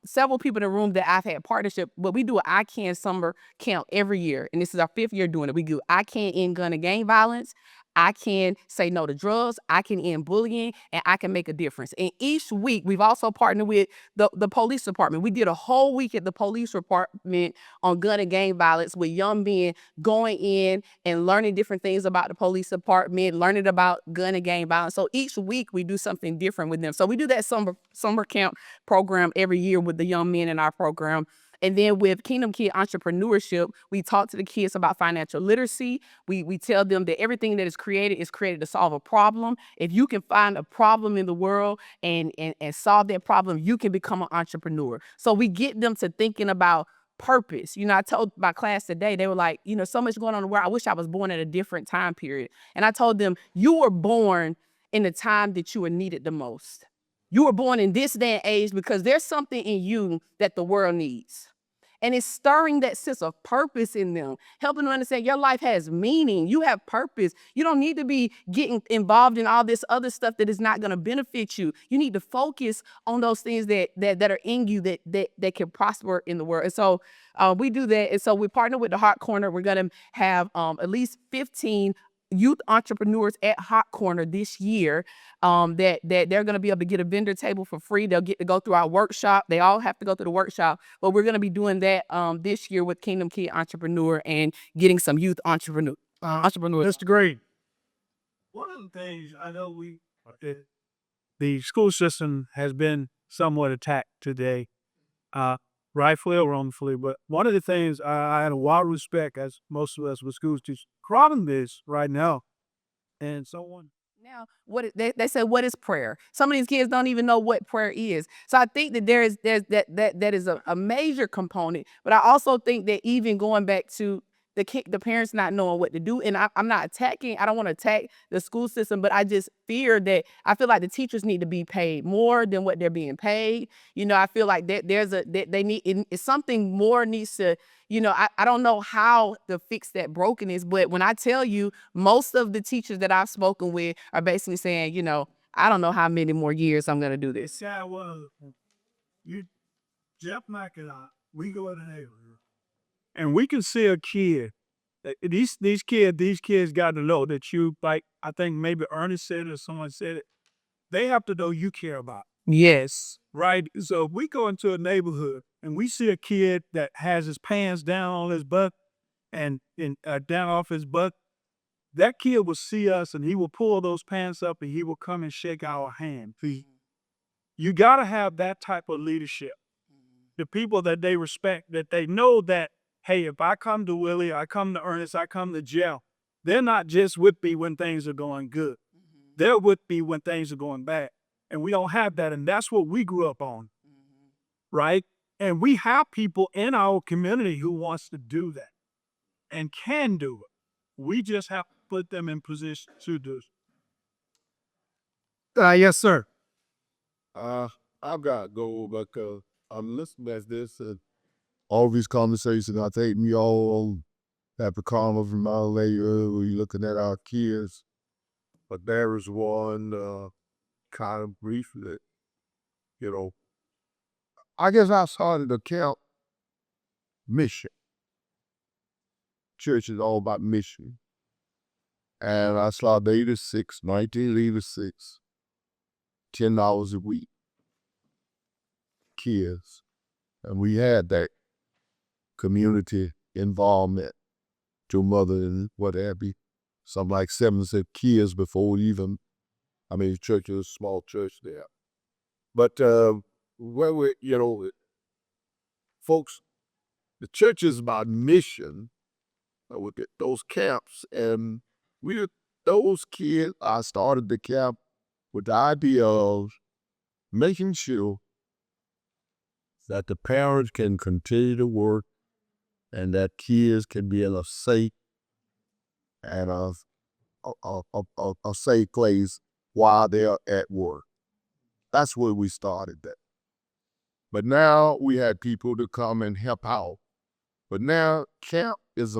several people in the room that I've had partnership, but we do an I Can summer camp every year. And this is our 5th year doing it. We do I Can End Gun and Gang Violence. I can say no to drugs, I can end bullying, and I can make a difference. And each week, we've also partnered with the police department. We did a whole week at the police department on gun and gang violence with young men going in and learning different things about the police department, learning about gun and gang violence. So each week, we do something different with them. So we do that summer camp program every year with the young men in our program. And then with Kingdom Kid Entrepreneurship, we talk to the kids about financial literacy. We tell them that everything that is created to solve a problem. If you can find a problem in the world and solve that problem, you can become an entrepreneur. So we get them to thinking about purpose. You know, I told my class today, they were like, you know, so much going on in the world. I wish I was born at a different time period. And I told them, you were born in the time that you were needed the most. You were born in this day and age because there's something in you that the world needs. And it's stirring that sense of purpose in them, helping them understand your life has meaning. You have purpose. You don't need to be getting involved in all this other stuff that is not going to benefit you. You need to focus on those things that are in you that can prosper in the world. And so we do that. And so we partner with the Hot Corner. We're going to have at least 15 youth entrepreneurs at Hot Corner this year that they're going to be able to get a vendor table for free. They'll get to go through our workshop. They all have to go through the workshop, but we're going to be doing that this year with Kingdom Kid Entrepreneur and getting some youth entrepreneurs. Mr. Green. One of the things I know the school system has been somewhat attacked today, rightfully or wrongfully. But one of the things I had a wild respect, as most of us with schools teach, problem is right now, and so on. Now, they said, what is prayer? Some of these kids don't even know what prayer is. So I think that there's that is a major component. But I also think that even going back to the parents not knowing what to do, and I'm not attacking. I don't want to attack the school system, but I just fear that I feel like the teachers need to be paid more than what they're being paid. You know, I feel like they need something more needs to. You know, I don't know how to fix that brokenness, but when I tell you, most of the teachers that I've spoken with are basically saying, you know, I don't know how many more years I'm going to do this. Yeah, well, Jeff Mack and I, we go in the neighborhood, and we can see a kid. These kids got to know that you, like I think maybe Ernest said it or someone said it. They have to know you care about. Yes. Right. So if we go into a neighborhood and we see a kid that has his pants down on his butt and down off his butt, that kid will see us and he will pull those pants up and he will come and shake our hand. You got to have that type of leadership. The people that they respect, that they know that, hey, if I come to Willie, I come to Ernest, I come to Jeff, they're not just with me when things are going good. They're with me when things are going bad. And we don't have that. And that's what we grew up on. Right? And we have people in our community who wants to do that and can do it. We just have to put them in position to do it. Yes, sir. I've got to go because I'm listening at this. all these conversations, I think we all have to come over my later, we're looking at our kids. But there is one kind of brief that, you know, I guess I started to count mission. Church is all about mission. And I started 1986, $10 a week. Kids. And we had that community involvement to mother and what have you. Some like 7 kids before even, I mean, church is a small church there. But where we, you know, folks, the church is about mission. We get those camps, and those kids, I started the camp with the idea of making sure that the parents can continue to work and that kids can be in a safe and a safe place while they're at work. That's where we started that. But now we had people to come and help out. But now camp is